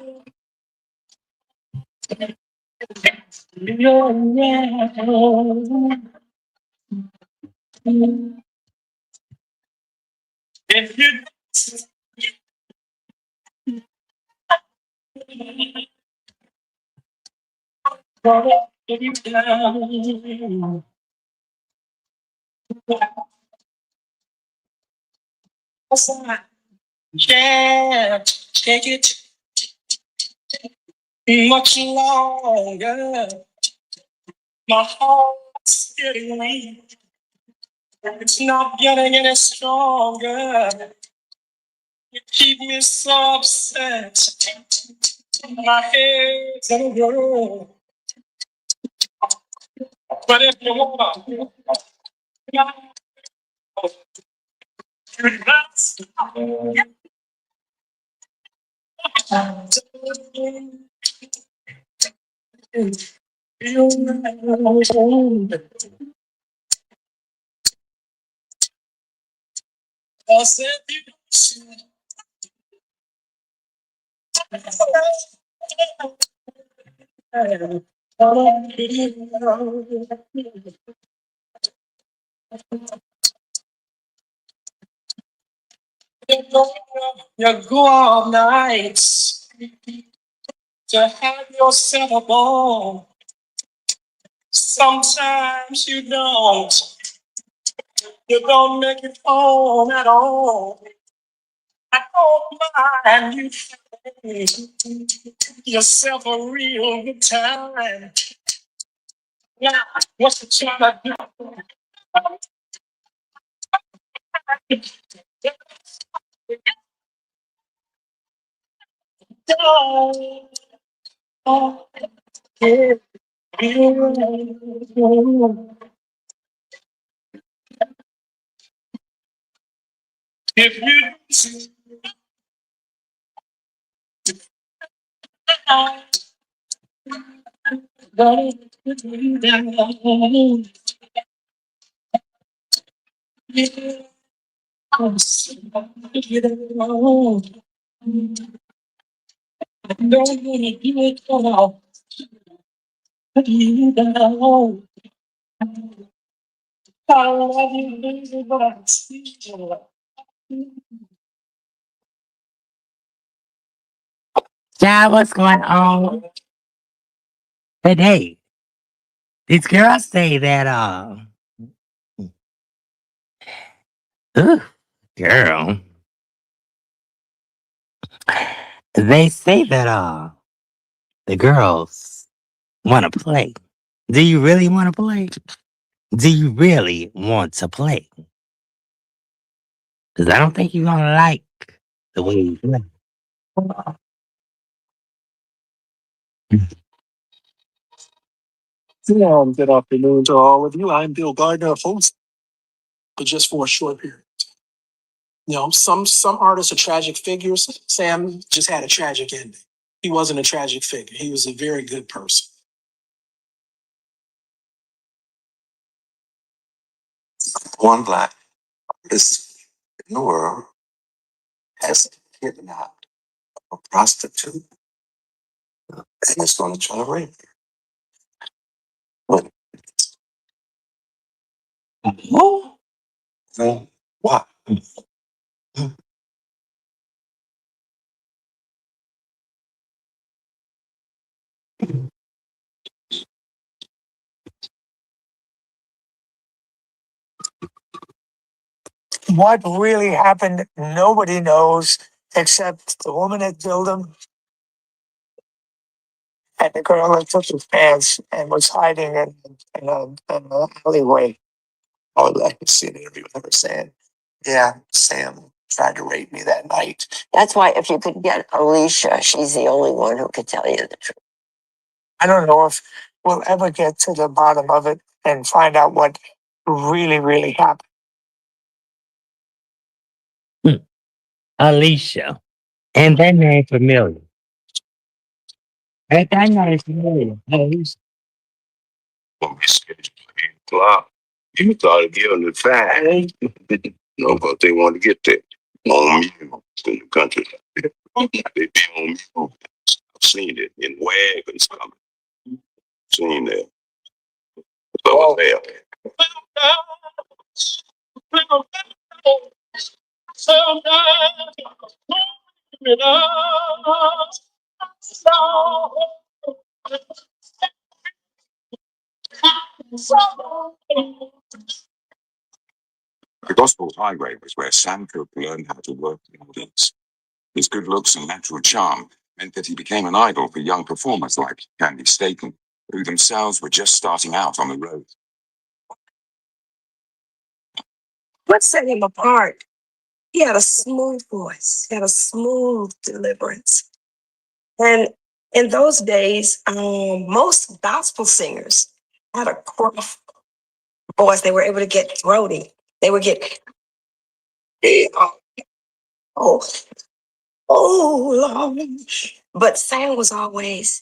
you gonna get you down, can't take it much longer. My heart's getting weak. It's not getting any stronger. You keep me so upset. My head's in a whirl. But if you want to, you go all nights to have yourself a ball. Sometimes you don't. You don't make it home at all. I don't mind you having yourself a real good time. Now, what you trying to do? Don't get you. If you don't put me down, I'm sorry, you don't want to do it all. Put you down. I love you, baby, but I still. Child, what's going on today? These girls say that, ooh, girl, they say that, the girls want to play. Do you really want to play? Do you really want to play? Because I don't think you're going to like the way you play. Good afternoon to all of you. I'm Bill Gardner, host, but just for a short period. You know, some artists are tragic figures. Sam just had a tragic ending. He wasn't a tragic figure. He was a very good person. One black artist in the world has kidnapped a prostitute and is going to try to rape her. But why? What really happened, nobody knows except the woman that killed him and the girl that took his pants and was hiding in a alleyway. All I can see an interview with her saying, yeah, Sam tried to rape me that night. That's why if you could get Alicia, she's the only one who could tell you the truth. I don't know if we'll ever get to the bottom of it and find out what really, really happened. Alicia. And that name familiar. Ain't that name familiar? Alicia. Gonna be scheduled for 8 o'clock. You thought of giving the five. No, but they want to get there. On you in the country. They be on me. I've seen it in wagons coming. Seen that. So there. The Gospel Highway was where Sam Cooke learned how to work the audience. His good looks and natural charm meant that he became an idol for young performers like Candy Staten, who themselves were just starting out on the road. What set him apart? He had a smooth voice. He had a smooth deliverance. And in those days, most gospel singers had a gruff voice. They were able to get throaty. They would get, oh, Lord. But Sam was always,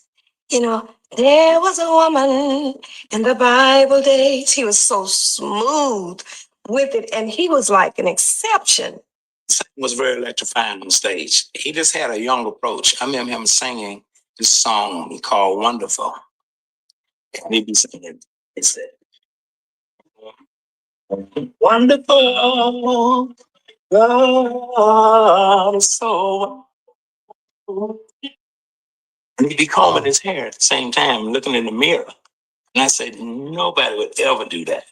there was a woman in the Bible days. He was so smooth with it. And he was like an exception. Was very electrifying on stage. He just had a young approach. I remember him singing this song called Wonderful. And he'd be singing, he said, wonderful, God is so wonderful. And he'd be combing his hair at the same time, looking in the mirror. And I said, nobody would ever do that,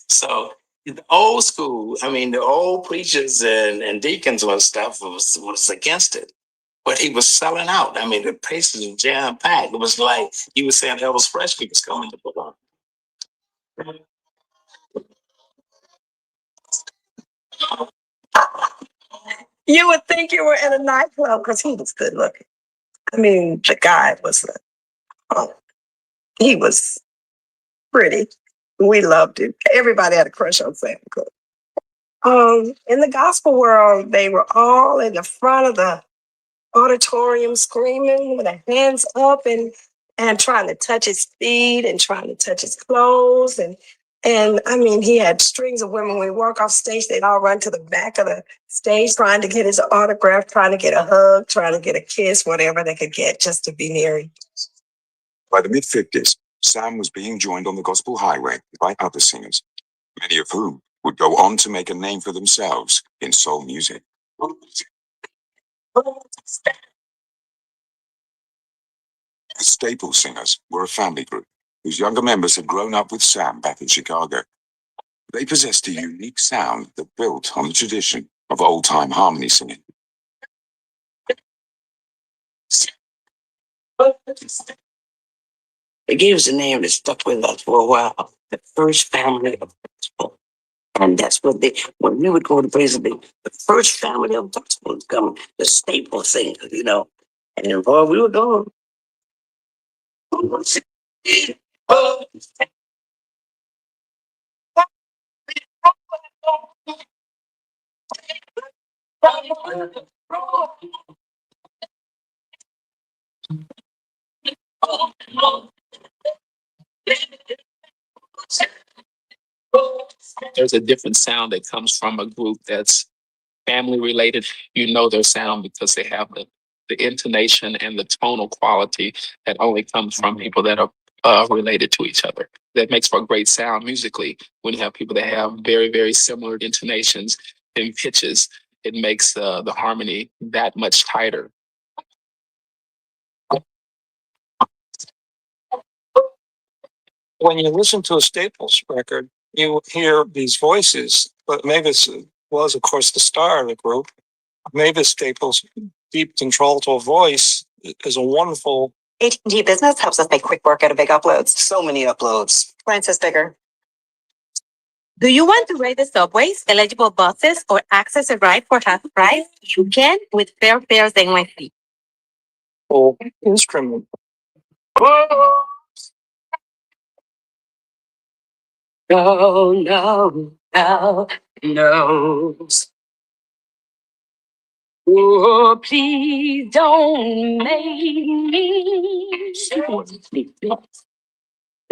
So the old school, the old preachers and deacons and stuff was against it. But he was selling out. The places were jam-packed. It was like you were saying Elvis Presley was coming to put on. You would think you were in a nightclub because he was good looking. The guy was, he was pretty. We loved him. Everybody had a crush on Sam Cooke. In the gospel world, they were all in the front of the auditorium screaming with their hands up and trying to touch his feet and trying to touch his clothes. And he had strings of women. When we walk off stage, they'd all run to the back of the stage trying to get his autograph, trying to get a hug, trying to get a kiss, whatever they could get just to be near him. By the mid-50s, Sam was being joined on the Gospel Highway by other singers, many of whom would go on to make a name for themselves in soul music. The Staple Singers were a family group whose younger members had grown up with Sam back in Chicago. They possessed a unique sound that built on the tradition of old-time harmony singing. They gave us a name that stuck with us for a while. The first family of gospel. And that's what when we would go to places, the first family of gospel was coming, the Staple Singers, And boy, we were gone. There's a different sound that comes from a group that's family related. Their sound because they have the intonation and the tonal quality that only comes from people that are related to each other. That makes for a great sound musically. When you have people that have very, very similar intonations and pitches, it makes the harmony that much tighter. When you listen to a Staples record, you hear these voices, but Mavis was, of course, the star of the group. Mavis Staples' deep contralto voice is a wonderful. AT&T Business helps us make quick work out of big uploads. So many uploads. Mine says bigger. Do you want to ride the subways, eligible buses, or access a ride for half price? You can with Fair Fares NYC. Full instrument. No. Oh, please don't make me.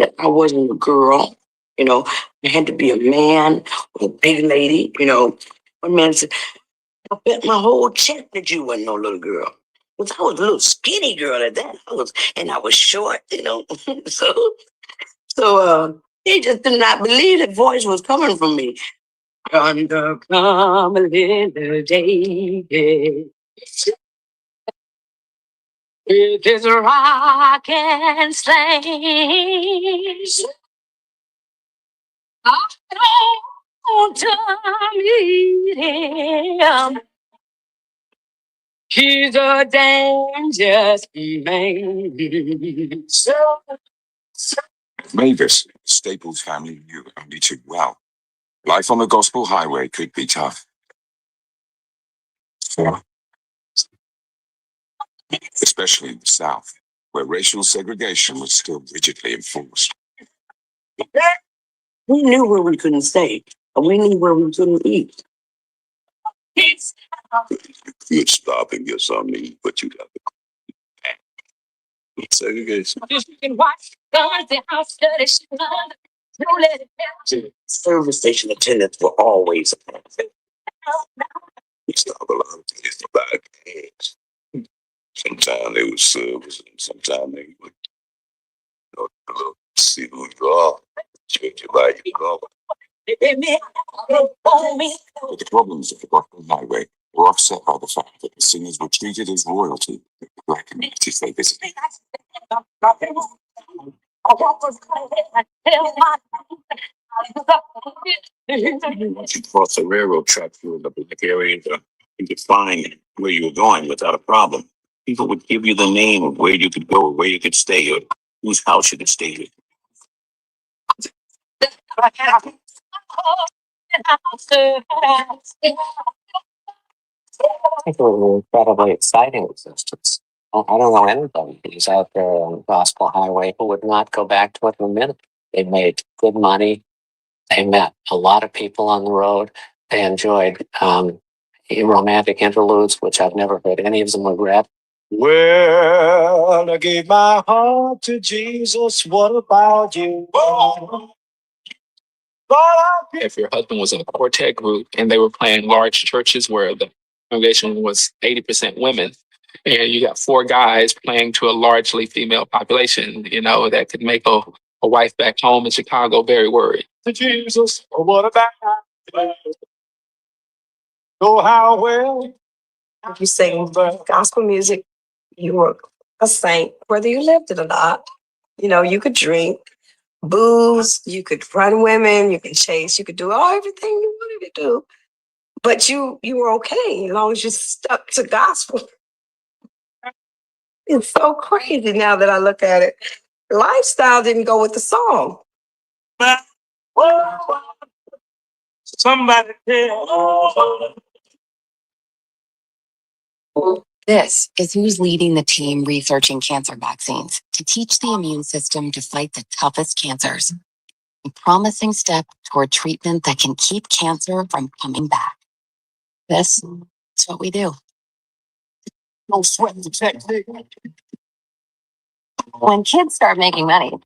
That I wasn't a girl, I had to be a man or a big lady, One man said, I bet my whole check that you wasn't no little girl. Because I was a little skinny girl at that. I was short, you know. So they just did not believe that voice was coming from me. Under come a little day, it is rock and slang. I don't meet him. He's a dangerous man. Mavis, Staples family knew only too well. Life on the gospel highway could be tough. Especially in the South, where racial segregation was still rigidly enforced. We knew where we couldn't stay, and we knew where we couldn't eat. You'd stop and get something to eat, but you got the segregation. You can watch the house study. Don't let it down. Service station attendants were always a problem. We stop a lot of things to buy eggs. Sometimes they would service, and sometimes they would, see who you are. Check you by your color. But the problems of the gospel highway were offset by the fact that the singers were treated as royalty in the black communities they visited. Once you cross a railroad track through the black area, you could find where you were going without a problem. People would give you the name of where you could go, or where you could stay, or whose house you could stay with. I think it was an incredibly exciting existence. I don't know anybody who's out there on the gospel highway who would not go back to it in a minute. They made good money. They met a lot of people on the road. They enjoyed romantic interludes, which I've never heard any of them regret. Well, I gave my heart to Jesus. What about you? If your husband was in a quartet group and they were playing large churches where the congregation was 80% women, and you got four guys playing to a largely female population, you know, that could make a wife back home in Chicago very worried. To Jesus, what about you? Oh, how well. If you sing gospel music, you were a saint, whether you lived it or not. You know, you could drink, booze, you could run women, you could chase, you could do everything you wanted to do. But you were okay as long as you stuck to gospel. It's so crazy now that I look at it. Lifestyle didn't go with the song. Somebody tell. This is who's leading the team researching cancer vaccines to teach the immune system to fight the toughest cancers. A promising step toward treatment that can keep cancer from coming back. This is what we do. No sweat the technique. When kids start making money.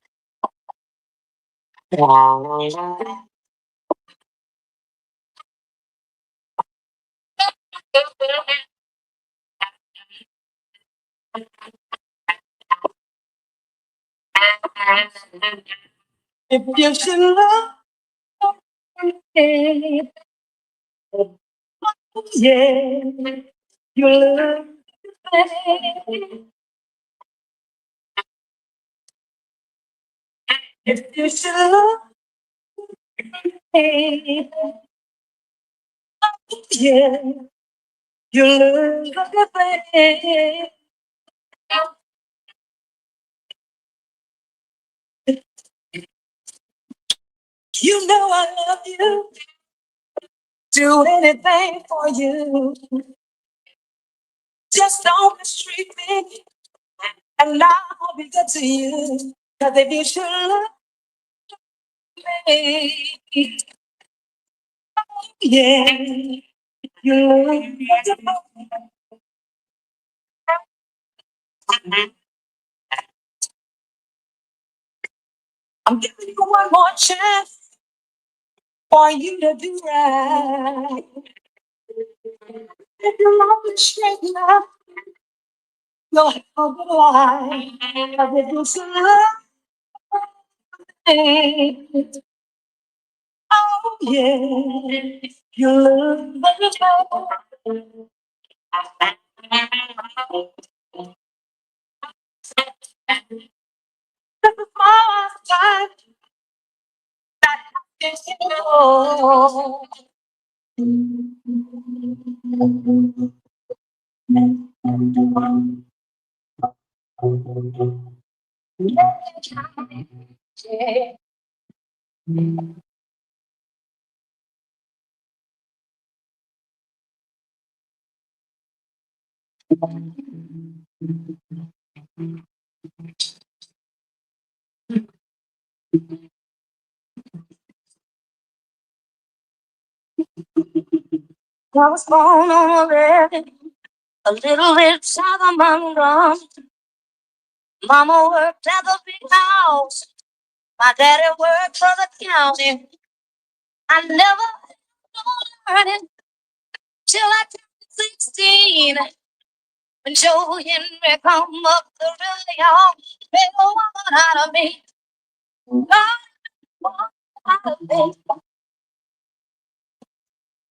If you should love me, yeah, you love me. If you should love me, yeah, you love me. You know I love you. Do anything for you. Just don't mistreat me, and I'll be good to you. 'Cause if you should love me, yeah, you love me. I'm giving you one more chance for you to do right. If you love me straighten up, you'll have a good life. But if you say love, oh yeah, you look better. This is my time. Yes, you know. Yeah. I was born on a levee, a little bit south of Monroe. Mama worked at the big house. My daddy worked for the county. I never learned till I turned 16. When Joe Henry come up the river, y'all, made a woman out of me. Out of me.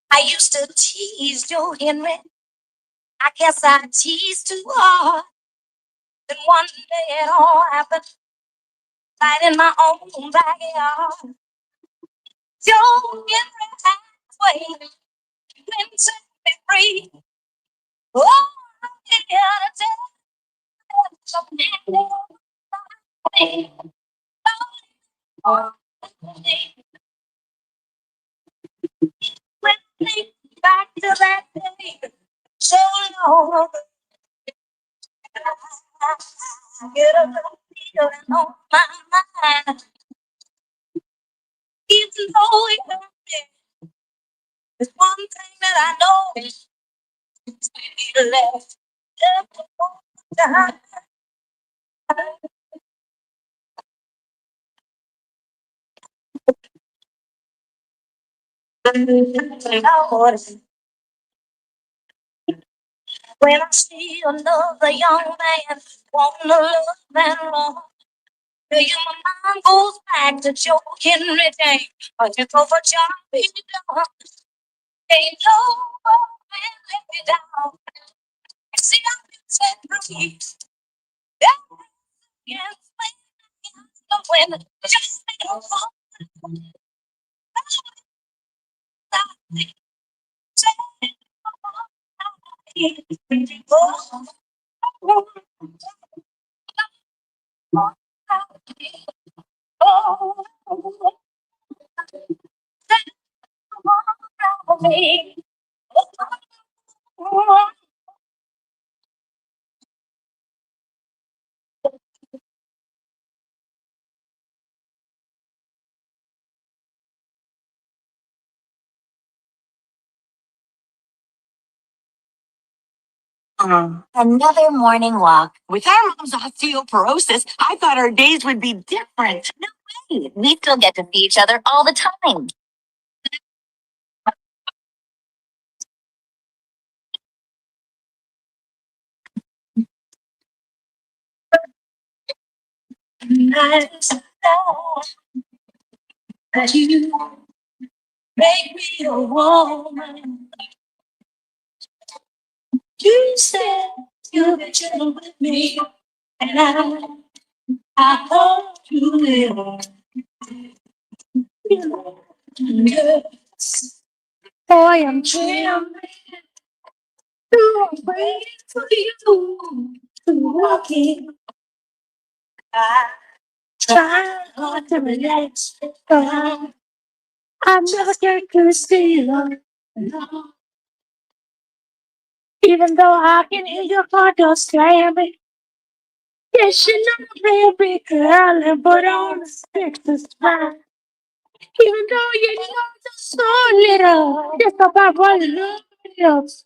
I used to tease Joe Henry. I guess I teased too hard. Then one day it all happened right in my own backyard. Joe Henry halfway when set me free. Oh, yeah, back to that day, so long. I get a little feeling on my mind. Even though it hurt me, there's one thing that I know is we left time. Lord, when I see another young man wanting to love and wrong, do you my mind goes back to Joe Henry James? Or you go for Charlie Dog? Ain't no man let me down. You see, I've been set free. Yeah, yes, when just make a phone. Another morning walk. With our mom's osteoporosis, I thought our days would be different. No way. We still get to see each other all the time. Nice that you make me a woman. You said you'll be gentle with me, and I hope you will. Yes. Boy, I'm trembling. I'm waiting for you to walk in. I try hard to relax, but I'm never scared to see you. No. Even though I can hear your heart don't slamming. Yes, you know, baby girl, and put on the Sectrs smile. Even though you know just so little, just about one little else.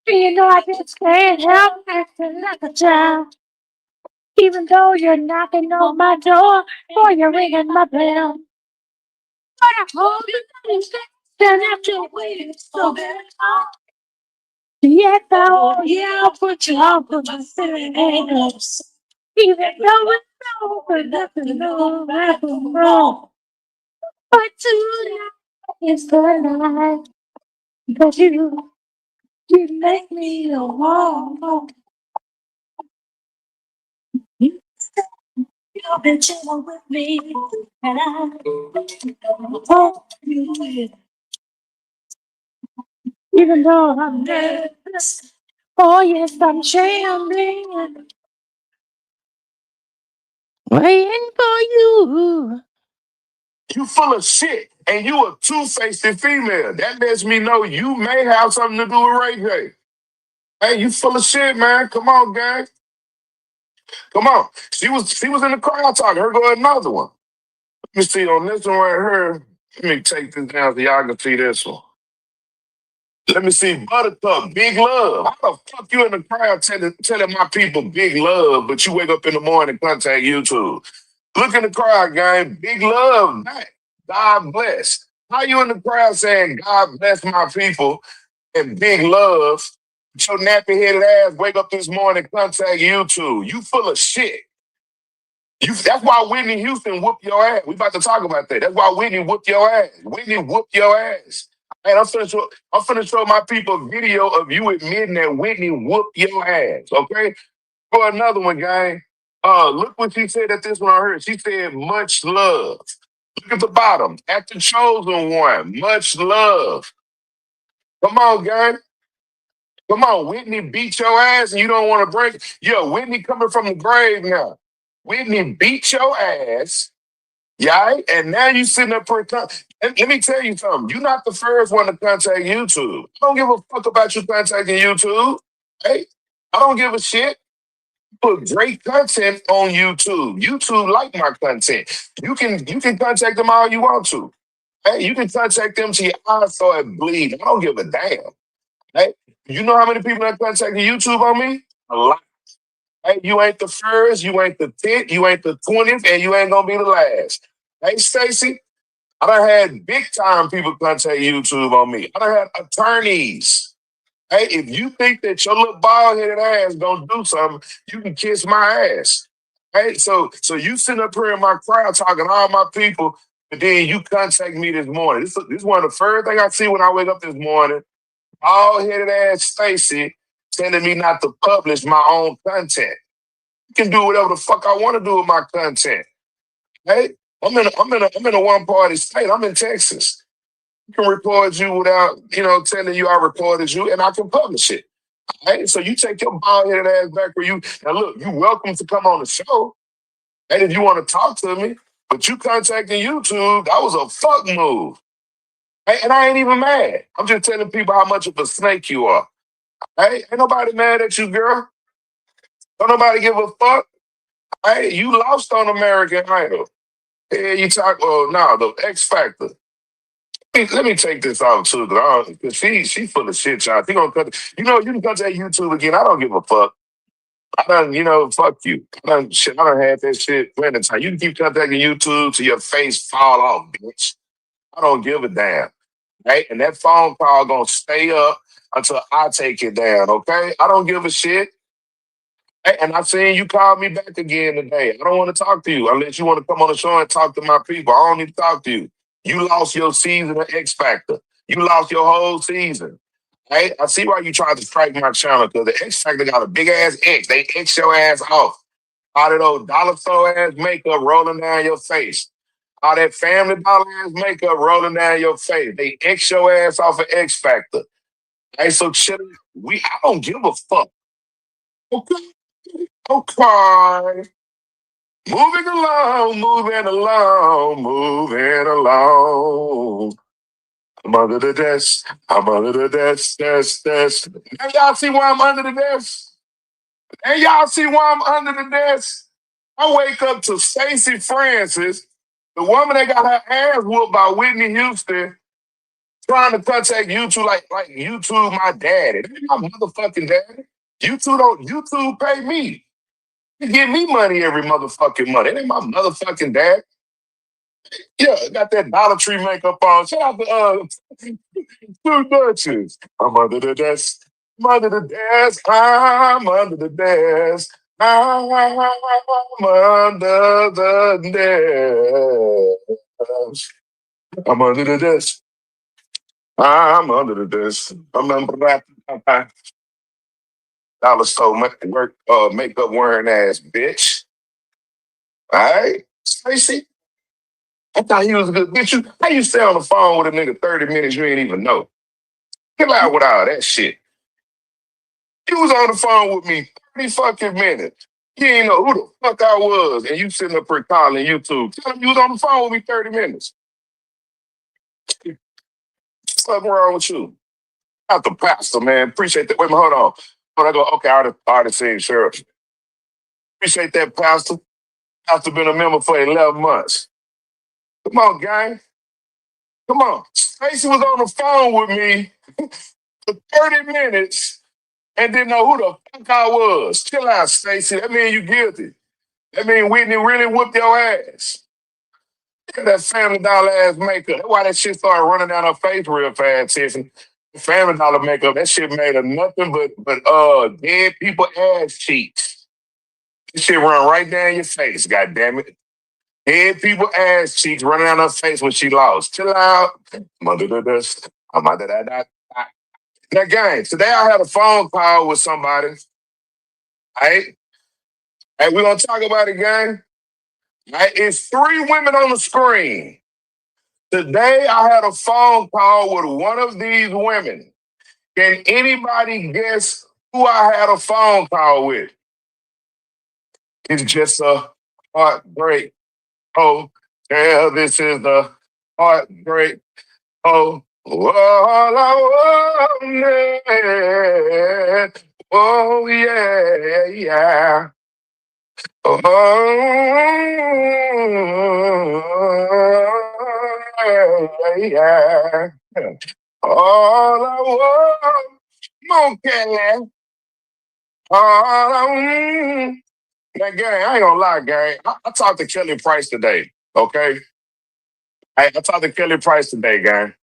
You know I just can't help acting like a child. Even though you're knocking on my door or you're ringing my bell. But I hope you understand after waiting so very long. Yeah, no, yeah, I'll put you on for my hands. Even though it's no, but nothing, no, I'm wrong. But tonight is the night that you make me a wrong. You've been chilling with me, and I want you. Even though I'm nervous, oh yes, I'm trembling, waiting for you. You full of shit, and you a two-faced female. That lets me know you may have something to do with Ray J. Hey, you full of shit, man. Come on, gang. Come on. She was in the crowd talking. Here go another one. Let me see on this one right here. Let me take this down so y'all can see this one. Let me see Buttercup, Big Love. How the fuck you in the crowd telling my people big love, but you wake up in the morning and contact YouTube? Look in the crowd, gang. Big love, back. God bless. How you in the crowd saying God bless my people and big love? But your nappy headed ass wake up this morning and contact YouTube. You full of shit. That's why Whitney Houston whooped your ass. We about to talk about that. That's why Whitney whooped your ass. Whitney whooped your ass. And I'm finna show my people a video of you admitting that Whitney whooped your ass. Okay? For another one, gang. Look what she said at this one I heard. She said, much love. Look at the bottom. At the chosen one. Much love. Come on, gang. Come on. Whitney beat your ass and you don't want to break. Yo, Whitney coming from the grave now. Whitney beat your ass. Yeah, and now you sitting up for let me tell you something. You're not the first one to contact YouTube. I don't give a fuck about you contacting YouTube. Hey, I don't give a shit. Put great content on YouTube. YouTube like my content. You can contact them all you want to. Hey, you can contact them till your eyes start bleeding. I don't give a damn. Hey, you know how many people that contacted YouTube on me? A lot. Hey, you ain't the first, you ain't the 10th, you ain't the 20th, and you ain't gonna be the last. Hey, Stacy, I done had big time people contact YouTube on me. I done had attorneys. Hey, if you think that your little bald headed ass gonna do something, you can kiss my ass. Hey, so you sitting up here in my crowd talking to all my people, but then you contact me this morning. This is one of the first things I see when I wake up this morning. Bald headed ass Stacy telling me not to publish my own content. You can do whatever the fuck I want to do with my content. Hey, I'm in a one party state. I'm in Texas. I can record you without, telling you I recorded you, and I can publish it. Hey, so you take your bald headed ass back where you now look, you welcome to come on the show. And if you want to talk to me, but you contacting YouTube, that was a fuck move. Hey, and I ain't even mad. I'm just telling people how much of a snake you are. Hey, ain't nobody mad at you, girl. Don't nobody give a fuck. Hey, you lost on American Idol. Yeah, you talk. No, the X Factor. Let me take this off too, because she full of shit, y'all. She gonna cut. You can contact YouTube again. I don't give a fuck. I done, fuck you. I done had that shit plenty of time. You can keep contacting YouTube till your face fall off, bitch. I don't give a damn. Right? And that phone call gonna stay up until I take it down, okay? I don't give a shit. Hey, and I seen you call me back again today. I don't want to talk to you unless you want to come on the show and talk to my people. I don't need to talk to you. You lost your season of X Factor. You lost your whole season. Hey, I see why you tried to strike my channel because the X Factor got a big ass X. They X your ass off. All that old dollar store ass makeup rolling down your face. All that Family Dollar ass makeup rolling down your face. They X your ass off of X Factor. Hey, so shit, I don't give a fuck. Okay. Okay. Moving along, moving along, moving along. I'm under the desk. I'm under the desk. Now y'all see why I'm under the desk? And y'all see why I'm under the desk? I wake up to Stacey Francis, the woman that got her ass whooped by Whitney Houston, trying to contact YouTube like YouTube my daddy. That ain't my motherfucking daddy. YouTube pay me. You give me money every motherfucking month. It ain't my motherfucking dad. Yeah, got that Dollar Tree makeup on. Shout out to Two Dutches. I'm under the desk. I'm under the desk. I'm under the desk. I'm under the desk. I'm under the desk. I'm under the desk. I'm under the dollar store makeup wearing ass bitch. All right, Stacy. I thought he was a good bitch. How you stay on the phone with a nigga 30 minutes you ain't even know? Get out with all that shit. You was on the phone with me 30 fucking minutes. You ain't know who the fuck I was, and you sitting up here calling YouTube. Tell him you was on the phone with me 30 minutes. What's wrong with you? Not the pastor, man. Appreciate that. Wait a minute, hold on. When I go, okay, I already seen Sheriff. Appreciate that, Pastor. Pastor been a member for 11 months. Come on, gang. Come on. Stacey was on the phone with me for 30 minutes and didn't know who the fuck I was. Chill out, Stacey. That mean you guilty. That mean Whitney really whooped your ass. That Family Dollar ass makeup. That's why that shit started running down her face real fast, Tiffany. Family Dollar makeup, that shit made her nothing but dead people ass cheeks. This shit run right down your face, goddammit. Dead people ass cheeks running down her face when she lost. Chill out. I'm under the dust. I'm under that. Now, gang, today I had a phone call with somebody. Right? Hey, we're gonna talk about it, gang. Right? It's 3 women on the screen. Today, I had a phone call with one of these women. Can anybody guess who I had a phone call with? It's just a heartbreak. Oh, yeah, this is the heartbreak. Oh, all I wanted. Oh, yeah, yeah. Oh, yeah. All I want, come on, Kelly. All I want. Now, gang, I ain't gonna lie, gang. I talked to Kelly Price today, okay? I talked to Kelly Price today, gang.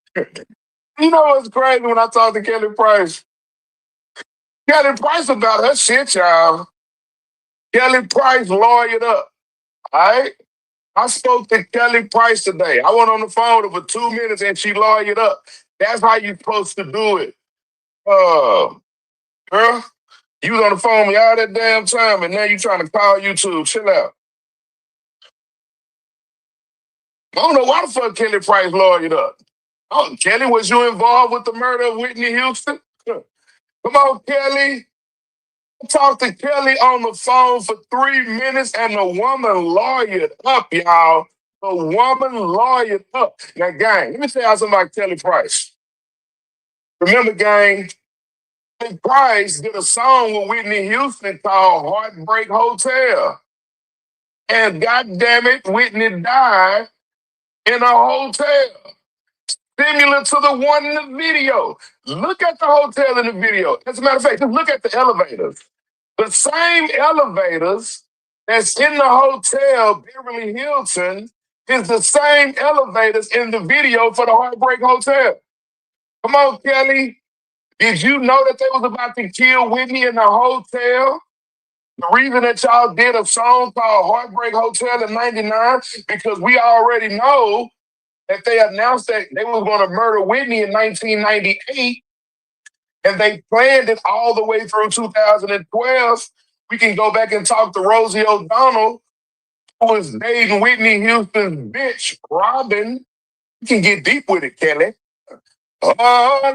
You know what's crazy when I talked to Kelly Price? Kelly Price about her shit, y'all. Kelly Price lawyered up, all right? I spoke to Kelly Price today. I went on the phone with her for 2 minutes and she lawyered up. That's how you supposed to do it. Girl, you was on the phone with me all that damn time and now you trying to call YouTube. Chill out. I don't know why the fuck Kelly Price lawyered up. Oh, Kelly, was you involved with the murder of Whitney Houston? Come on, Kelly. I talked to Kelly on the phone for 3 minutes and the woman lawyered up, y'all. The woman lawyered up. Now, gang, let me tell y'all something about Kelly Price. Remember, gang, Kelly Price did a song with Whitney Houston called Heartbreak Hotel. And goddamn it, Whitney died in a hotel. Similar to the one in the video. Look at the hotel in the video. As a matter of fact, just look at the elevators. The same elevators that's in the hotel, Beverly Hilton, is the same elevators in the video for the Heartbreak Hotel. Come on, Kelly. Did you know that they was about to kill Whitney in the hotel? The reason that y'all did a song called Heartbreak Hotel in '99, because we already know that they announced that they were going to murder Whitney in 1998, and they planned it all the way through 2012. We can go back and talk to Rosie O'Donnell, who was dating Whitney Houston's bitch, Robin. You can get deep with it, Kelly. All I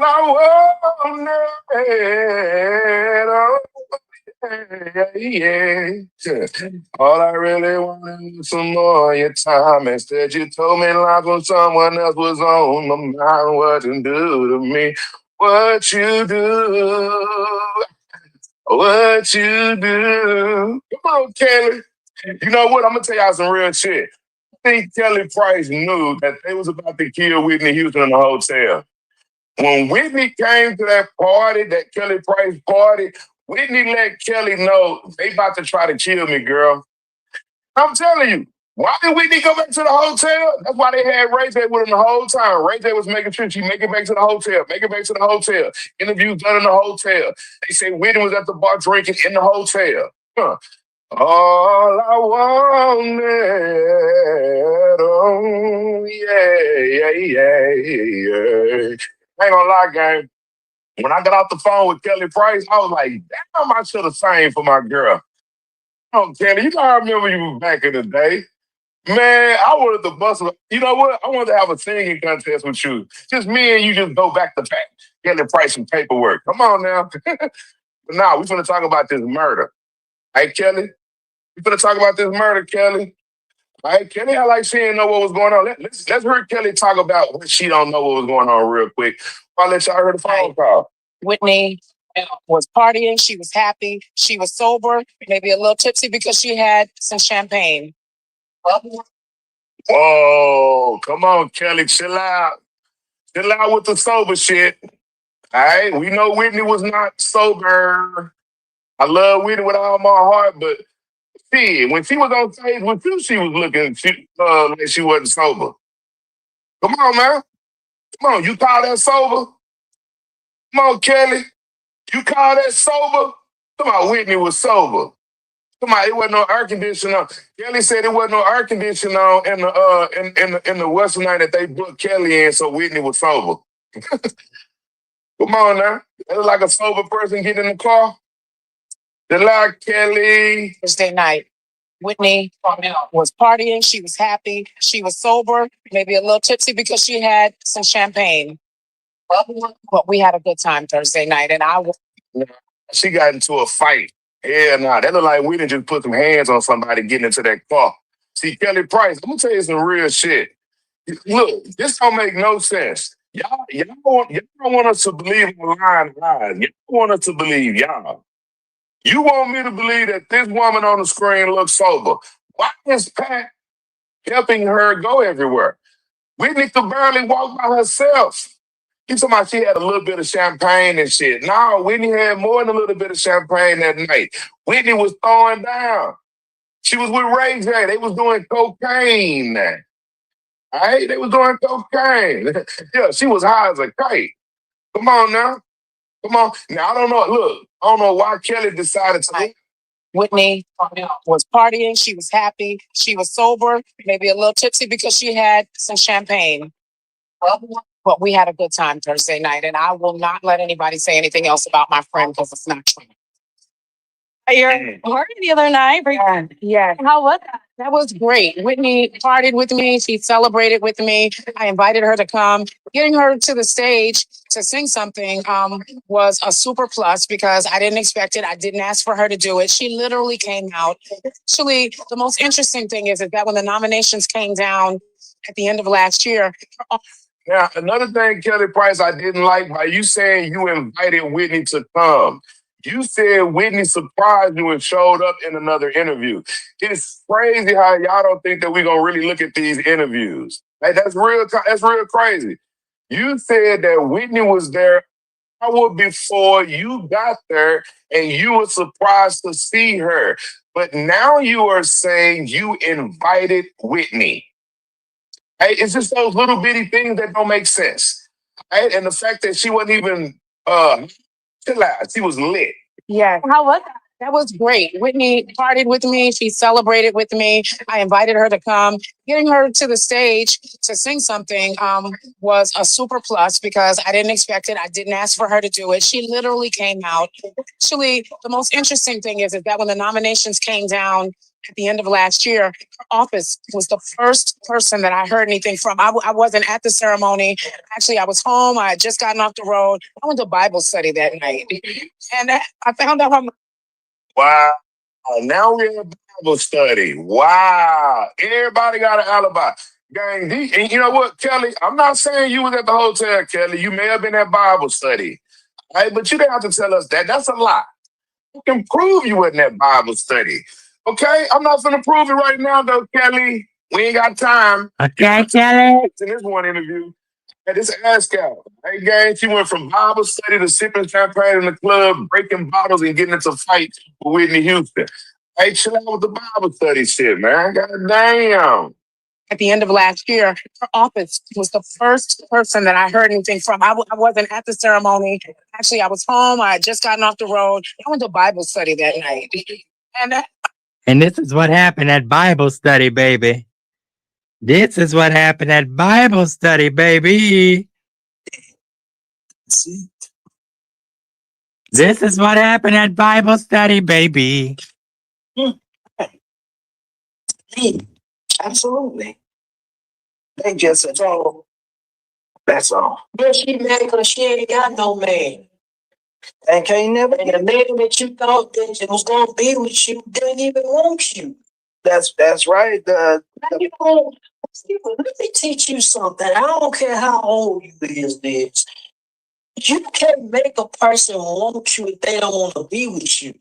wanted, yeah. All I really wanted was some more of your time. Instead, you told me life when someone else was on my mind. What you do to me? What you do? What you do? Come on, Kelly. You know what? I'm gonna tell y'all some real shit. I think Kelly Price knew that they was about to kill Whitney Houston in the hotel. When Whitney came to that party, that Kelly Price party, Whitney let Kelly know they about to try to kill me, girl. I'm telling you, Why did Whitney go back to the hotel? That's why they had Ray J with him the whole time. Ray J was making sure she make it back to the hotel, make it back to the hotel. Interviews done in the hotel. They say Whitney was at the bar drinking in the hotel. Huh. All I wanted, oh, yeah. I ain't gonna lie, gang. When I got off the phone with Kelly Price, I was like, damn, I should have sang for my girl. Oh, Kelly, you know, I remember you back in the day. Man, I wanted to bust. You know what? I wanted to have a singing contest with you. Just me and you just go back to back. Kelly Price some paperwork. Come on now. But now, we finna talk about this murder. Hey, Kelly? We finna talk about this murder, Kelly. All right, Kelly, I like she didn't know what was going on. Let's hear Kelly talk about what she don't know what was going on real quick. I'll let y'all hear the phone call. Whitney was partying. She was happy. She was sober, maybe a little tipsy because she had some champagne. Whoa, come on, Kelly, chill out. Chill out with the sober shit. All right, we know Whitney was not sober. I love Whitney with all my heart, but see, when she was on stage with you, she was looking like she wasn't sober. Come on, man. Come on, you call that sober? Come on, Kelly. You call that sober? Come on, Whitney was sober. Come on, it wasn't no air conditioner on. Kelly said it wasn't no air conditioner on in the Western night that they booked Kelly in, so Whitney was sober. Come on now. That look like a sober person getting in the car. They like Kelly. Thursday night. Whitney was partying. She was happy. She was sober, maybe a little tipsy because she had some champagne. But we had a good time Thursday night, and She got into a fight. Yeah, nah, that look like we didn't just put some hands on somebody getting into that car. See, Kelly Price, I'm gonna tell you some real shit. Look, this don't make no sense. Y'all don't want us to believe in lying lies. Y'all want us to believe y'all. You want me to believe that this woman on the screen looks sober. Why is Pat helping her go everywhere? Whitney could barely walk by herself. You talking about she had a little bit of champagne and shit. No, Whitney had more than a little bit of champagne that night. Whitney was throwing down. She was with Ray J. They was doing cocaine. All right? They was doing cocaine. Yeah, she was high as a kite. Come on now. Come on. Now, I don't know. Look, I don't know why Kelly decided to. Whitney was partying. She was happy. She was sober, maybe a little tipsy because she had some champagne. But we had a good time Thursday night, and I will not let anybody say anything else about my friend because it's not true. Your party the other night. Yeah. How was that? That was great. Whitney partied with me. She celebrated with me. I invited her to come. Getting her to the stage to sing something was a super plus because I didn't expect it. I didn't ask for her to do it. She literally came out. Actually, the most interesting thing is that when the nominations came down at the end of last year. Now, another thing, Kelly Price, I didn't like by you saying you invited Whitney to come. You said Whitney surprised you and showed up in another interview. It's crazy how y'all don't think that we're going to really look at these interviews. Like, that's real crazy. You said that Whitney was there an hour before you got there and you were surprised to see her. But now you are saying you invited Whitney. Hey, it's just those little bitty things that don't make sense. Right? And the fact that she wasn't even chill out. She was lit. Yeah. How was that? That was great. Whitney partied with me. She celebrated with me. I invited her to come. Getting her to the stage to sing something was a super plus because I didn't expect it. I didn't ask for her to do it. She literally came out. Actually, the most interesting thing is that when the nominations came down at the end of last year, her office was the first person that I heard anything from. I wasn't at the ceremony. Actually, I was home. I had just gotten off the road. I went to Bible study that night. And I found out how. Wow. Now we're in Bible study. Wow. Everybody got an alibi. Gang, and you know what, Kelly? I'm not saying you was at the hotel, Kelly. You may have been at Bible study. Right? But you didn't have to tell us that. That's a lie. You can prove you wasn't at Bible study. Okay? I'm not going to prove it right now, though, Kelly. We ain't got time. Okay, Kelly. In this one interview, at this ass cow. Hey, gang, she went from Bible study to sipping champagne in the club, breaking bottles and getting into fights with Whitney Houston. Hey, chill out with the Bible study shit, man. God damn. At the end of last year, her office was the first person that I heard anything from. I wasn't at the ceremony. Actually, I was home. I had just gotten off the road. I went to Bible study that night. And this is what happened at Bible study, baby. This is what happened at Bible study, baby. See, This is what happened at Bible study, baby. Absolutely. They just said, oh, that's all. But she mad because she ain't got no man. And can't never. And the man that you thought that was gonna be with you didn't even want you. That's right. You know, let me teach you something. I don't care how old you is, this. You can't make a person want you if they don't want to be with you.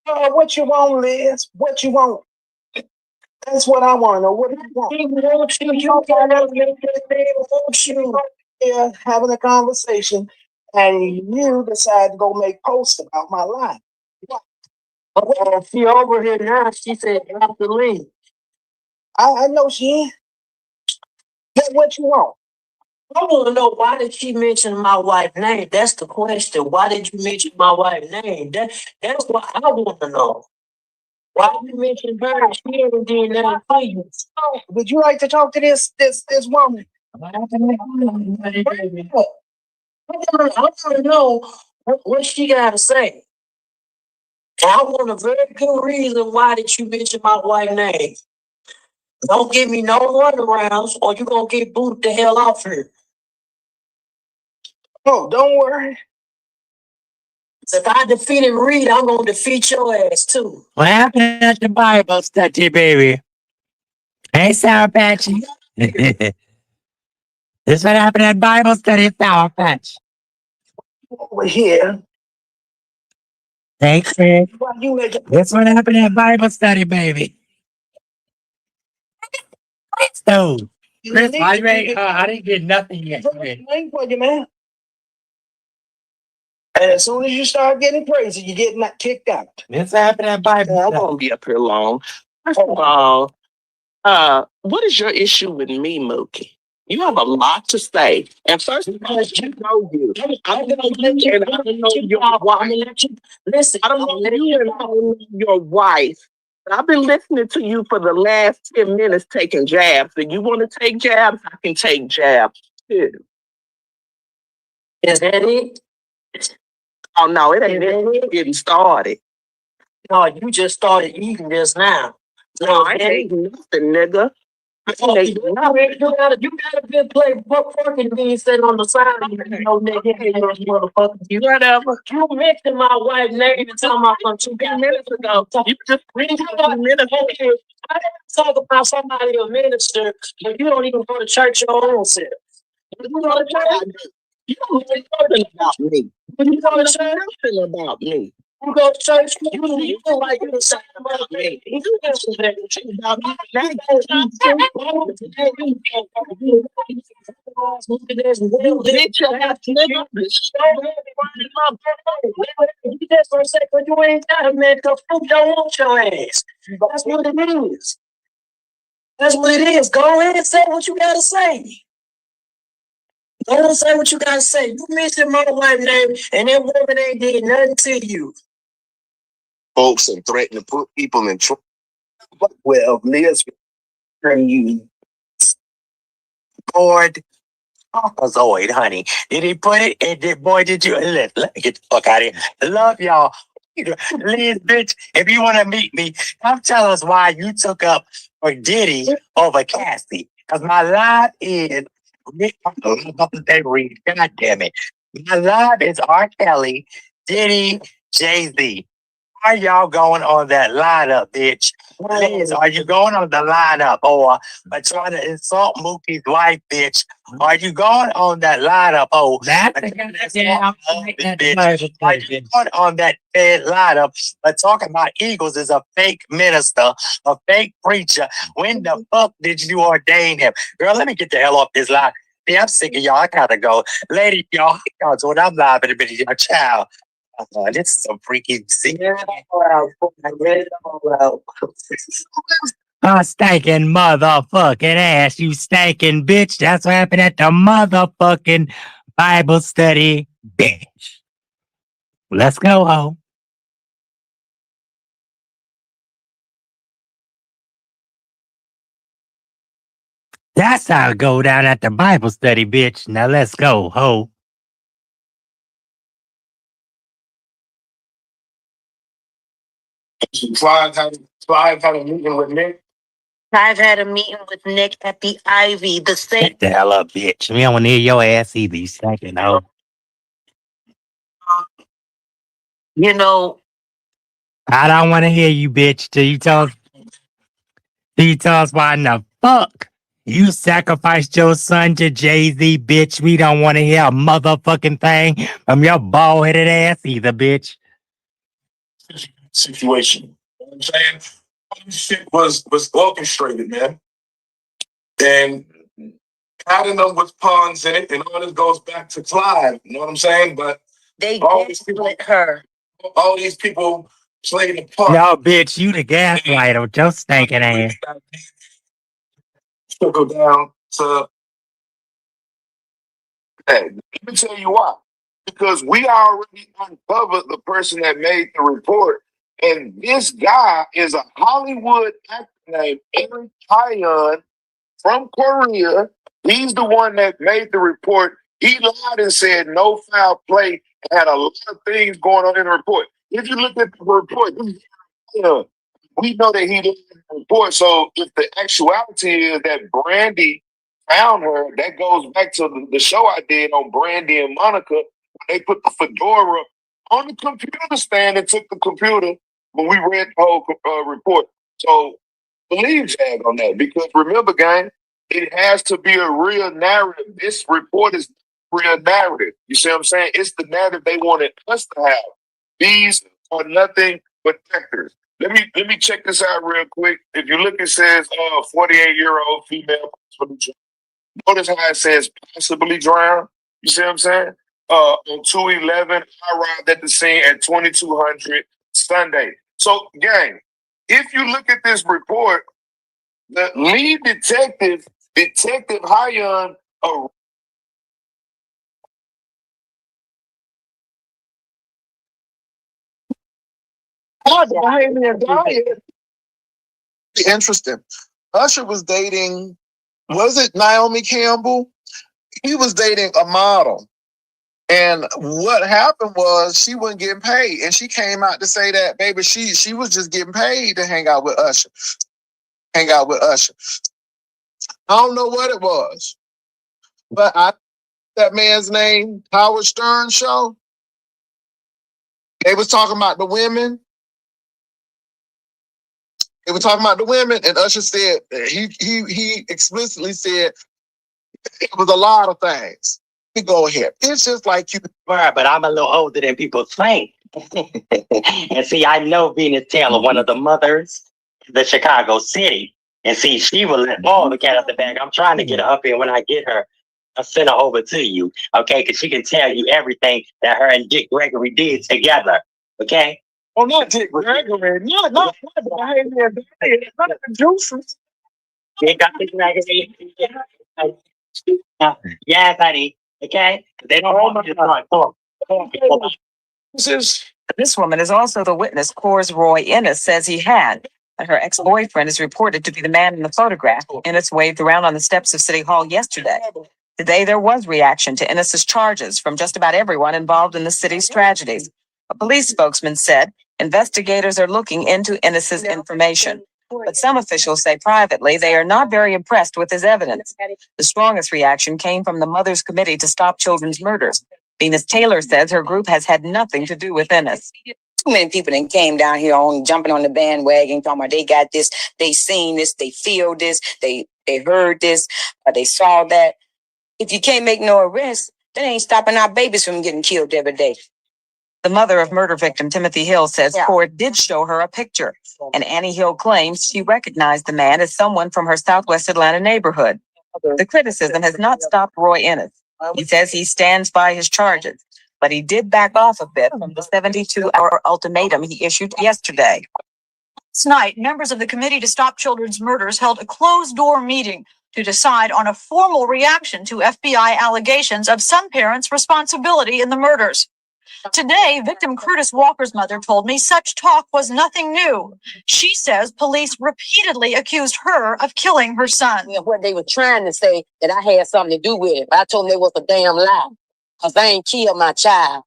What you want, Liz? What you want? That's what I want to know. What do you want? He wants you. You gotta make that man want you. Yeah, having a conversation, and you decide to go make posts about my life. She over here now. She said, "Drop the link." I know she ain't. Get what you want. I want to know, why did she mention my wife's name? That's the question. Why did you mention my wife's name? That's what I want to know. Why you mention her? She didn't do nothing for you. Would you like to talk to this woman? I want to know what she got to say. And I want a very good reason why did you mention my wife's name. Don't give me no runarounds or you're going to get booted the hell off here. Oh, don't worry. If I defeated Reed, I'm going to defeat your ass too. What happened at the Bible study, baby? Hey, Sour Patchy. This is what happened at Bible study, Sour Patch. Over here. Thanks, Rick. This is what happened at Bible study, baby. So, Chris, I didn't get nothing yet. Wait for you, man. And as soon as you start getting crazy, you get kicked out. This happened at Bible I study. won't be up here long. First of all, what is your issue with me, Mookie? You have a lot to say. And first of all, you know you. I don't know you and I don't know your wife. Listen, I don't know you and I don't know your wife. But I've been listening to you for the last 10 minutes taking jabs. If you want to take jabs, I can take jabs too. Is that it? Oh no, it ain't it. Getting started. No, you just started eating just now. No, I ain't nothing, nigga. You got a good play fucking being sitting on the side of you, motherfucker. You whatever. You mentioned my wife's name and talking about from 2 minutes ago. You just read 2 minutes ago. I talk about somebody a minister, but you don't even go to church your own self. You go to church. You don't know nothing about me. You go to church. Nothing about me. You go to church, you feel like you're the same about me. You feel about me. You just gonna say, but you ain't got a man, because food don't want your ass. That's what it is. That's what it is. Go ahead and say what you gotta say. Don't say what you gotta say. You mentioned my wife's name, and that woman ain't did nothing to you. Folks and threaten to put people in trouble. Well, Liz, you Board. Zoid, honey. Did he put it? And boy, did you? Let me get the fuck out of here. Love y'all. Liz, bitch, if you want to meet me, come tell us why you took up for Diddy over Cassie. Because my live is, God damn it. My live is R. Kelly, Diddy, Jay-Z. Are y'all going on that lineup, bitch? Liz, are you going on the lineup or trying to insult Mookie's wife, bitch? Are you going on that lineup? Oh, that's Are you going on that bad lineup? But talking about Eagles is a fake minister, a fake preacher. When the fuck did you ordain him? Girl, let me get the hell off this line. Yeah, I'm sick of y'all. I gotta go. Lady, y'all, when I'm live in a minute, y'all, child. This is some freaky shit. Stinking motherfucking ass, you stinking bitch. That's what happened at the motherfucking Bible study, bitch. Let's go home. That's how it go down at the Bible study, bitch. Now let's go, ho. Clive had a meeting with Nick. I've had a meeting with Nick at the Ivy, the state. Shut the hell up, bitch. We don't want to hear your ass either, you stinking hoe. You know, I don't want to hear you, bitch, till you tell us why in the fuck you sacrificed your son to Jay-Z, bitch. We don't want to hear a motherfucking thing from your bald-headed ass either, bitch. Situation. You know what I'm saying? All this shit was orchestrated, man. And adding them with pawns in it, and all this goes back to Clive. You know what I'm saying? But they all did these people, split her. all these people played a part. No, bitch, you the gaslighter with your stinking ass. Trickle down to. Hey, let me tell you why. Because we already uncovered the person that made the report, and this guy is a Hollywood actor named Eric Tyon from Korea. He's the one that made the report. He lied and said no foul play and had a lot of things going on in the report. If you look at the report, we know that he lied in the report. So if the actuality is that Brandy found her, that goes back to the show I did on Brandy and Monica. They put the fedora on the computer stand and took the computer when we read the whole report. So believe Jag on that, because remember, gang, it has to be a real narrative. This report is real narrative. You see what I'm saying? It's the narrative they wanted us to have. These are nothing but Sectrs. Let me check this out real quick. If you look, it says 48-year-old female. Notice how it says possibly drowned. You see what I'm saying? On 2/11, I arrived at the scene at 2200 Sunday. So, gang, if you look at this report, the lead detective, Detective Hyon, Interesting. Usher was dating, was it Naomi Campbell? He was dating a model. And what happened was she wasn't getting paid. And she came out to say that, baby, she was just getting paid to hang out with Usher. I don't know what it was. But that man's name, Howard Stern show. They was talking about the women. They were talking about the women, and Usher said, he explicitly said it was a lot of things. We go ahead. It's just like you. Right, but I'm a little older than people think. And see, I know Venus Taylor, one of the mothers of the Chicago City. And see, she will let all the cat out the bag. I'm trying to get her up here. When I get her, I'll send her over to you. Okay? Because she can tell you everything that her and Dick Gregory did together. Okay? Oh, not Dick Gregory. Not the juices. They got Dick Gregory. Yes, honey. Okay? They don't want me to talk. This woman is also the witness Coors Roy Ennis says he had. And her ex-boyfriend is reported to be the man in the photograph. Ennis waved around on the steps of City Hall yesterday. Today, there was reaction to Ennis's charges from just about everyone involved in the city's tragedies. A police spokesman said investigators are looking into Ennis's information. But some officials say privately they are not very impressed with his evidence. The strongest reaction came from the Mothers Committee to Stop Children's Murders. Venus Taylor says her group has had nothing to do with Ennis. Too many people that came down here on jumping on the bandwagon, talking about they got this, they seen this, they feel this, they heard this, or they saw that. If you can't make no arrest, that ain't stopping our babies from getting killed every day. The mother of murder victim Timothy Hill says court did show her a picture, and Annie Hill claims she recognized the man as someone from her Southwest Atlanta neighborhood. The criticism has not stopped Roy Ennis. He says he stands by his charges. but he did back off a bit from the 72-hour ultimatum he issued yesterday. Last night, members of the Committee to Stop Children's Murders held a closed-door meeting to decide on a formal reaction to FBI allegations of some parents' responsibility in the murders. Today, victim Curtis Walker's mother told me such talk was nothing new. She says police repeatedly accused her of killing her son. What they were trying to say that I had something to do with it, but I told them it was a damn lie, because I ain't killed my child.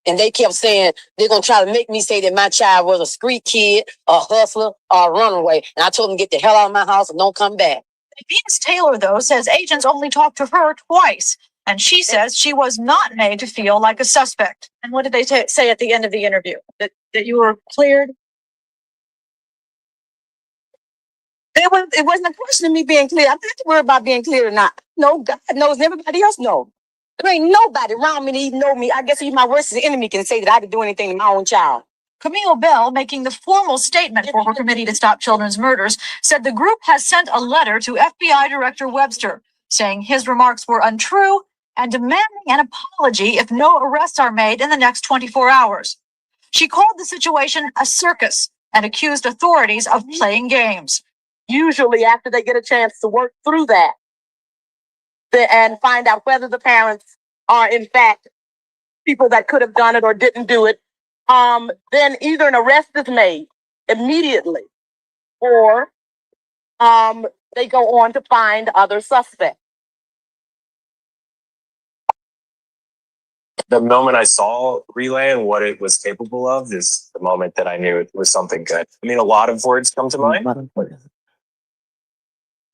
And they kept saying they're going to try to make me say that my child was a street kid, a hustler, or a runaway. And I told them, get the hell out of my house and don't come back. Venus Taylor, though, says agents only talked to her twice, and she says she was not made to feel like a suspect. And what did they say at the end of the interview? That you were cleared? It wasn't a question of me being clear. I'm not worried about being clear or not. No, God knows, everybody else knows. There ain't nobody around me that even know me. I guess even my worst enemy can say that I could do anything to my own child. Camille Bell, making the formal statement for her Committee to Stop Children's Murders, said the group has sent a letter to FBI Director Webster, saying his remarks were untrue and demanding an apology if no arrests are made in the next 24 hours. She called the situation a circus and accused authorities of playing games. Usually after they get a chance to work through that and find out whether the parents are in fact people that could have done it or didn't do it, then either an arrest is made immediately or they go on to find other suspects. The moment I saw Relay and what it was capable of is the moment that I knew it was something good. I mean, a lot of words come to mind.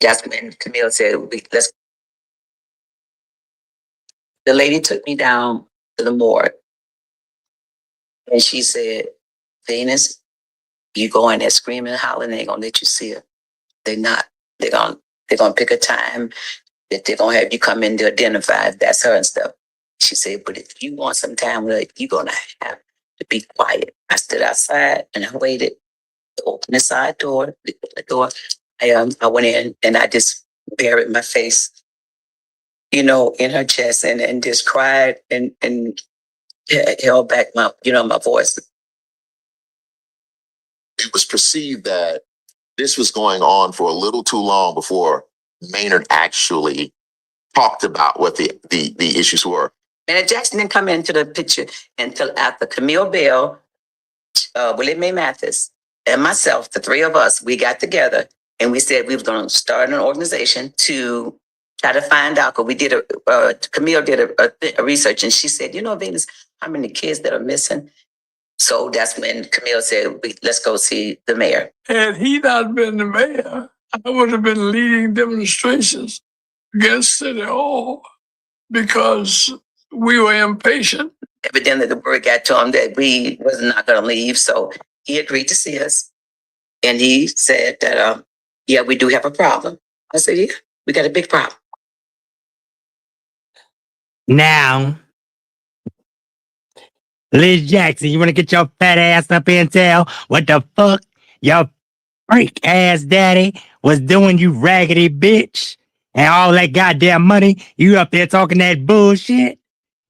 That's when Camille said, let's. The lady took me down to the morgue and she said, Venus, you go in there screaming and hollering, they ain't gonna let you see her. They're not. They're gonna pick a time that they're gonna have you come in to identify if that's her and stuff. She said, but if you want some time with her, you're gonna have to be quiet. I stood outside and I waited to open the side door, the door. I went in and I just buried my face, in her chest and just cried and held back my voice. It was perceived that this was going on for a little too long before Maynard actually talked about what the issues were. And Jackson didn't come into the picture until after Camille Bell, Willie Mae Mathis, and myself, the three of us, we got together and we said we was going to start an organization to try to find out, because we did Camille did a research and she said, Venus, how many kids that are missing? So that's when Camille said, let's go see the mayor. Had he not been the mayor, I would have been leading demonstrations against City Hall because we were impatient. Evidently, the word got to him that we was not going to leave, so he agreed to see us. And he said that, yeah, we do have a problem. I said, yeah, we got a big problem. Now, Liz Jackson, you want to get your fat ass up here and tell what the fuck your freak ass daddy was doing, you raggedy bitch? And all that goddamn money, you up there talking that bullshit?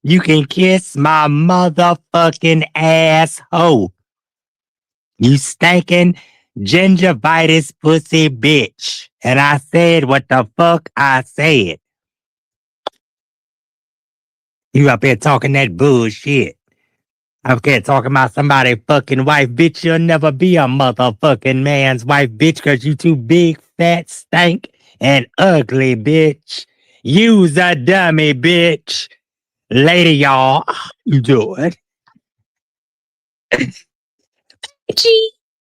You can kiss my motherfucking asshole. You stinking gingivitis pussy bitch. And I said what the fuck I said. You up here talking that bullshit. Up here talking about somebody's fucking wife, bitch. You'll never be a motherfucking man's wife, bitch, because you too big, fat, stank, and ugly, bitch. You's a dummy, bitch. Later, y'all. How you doing? Gee.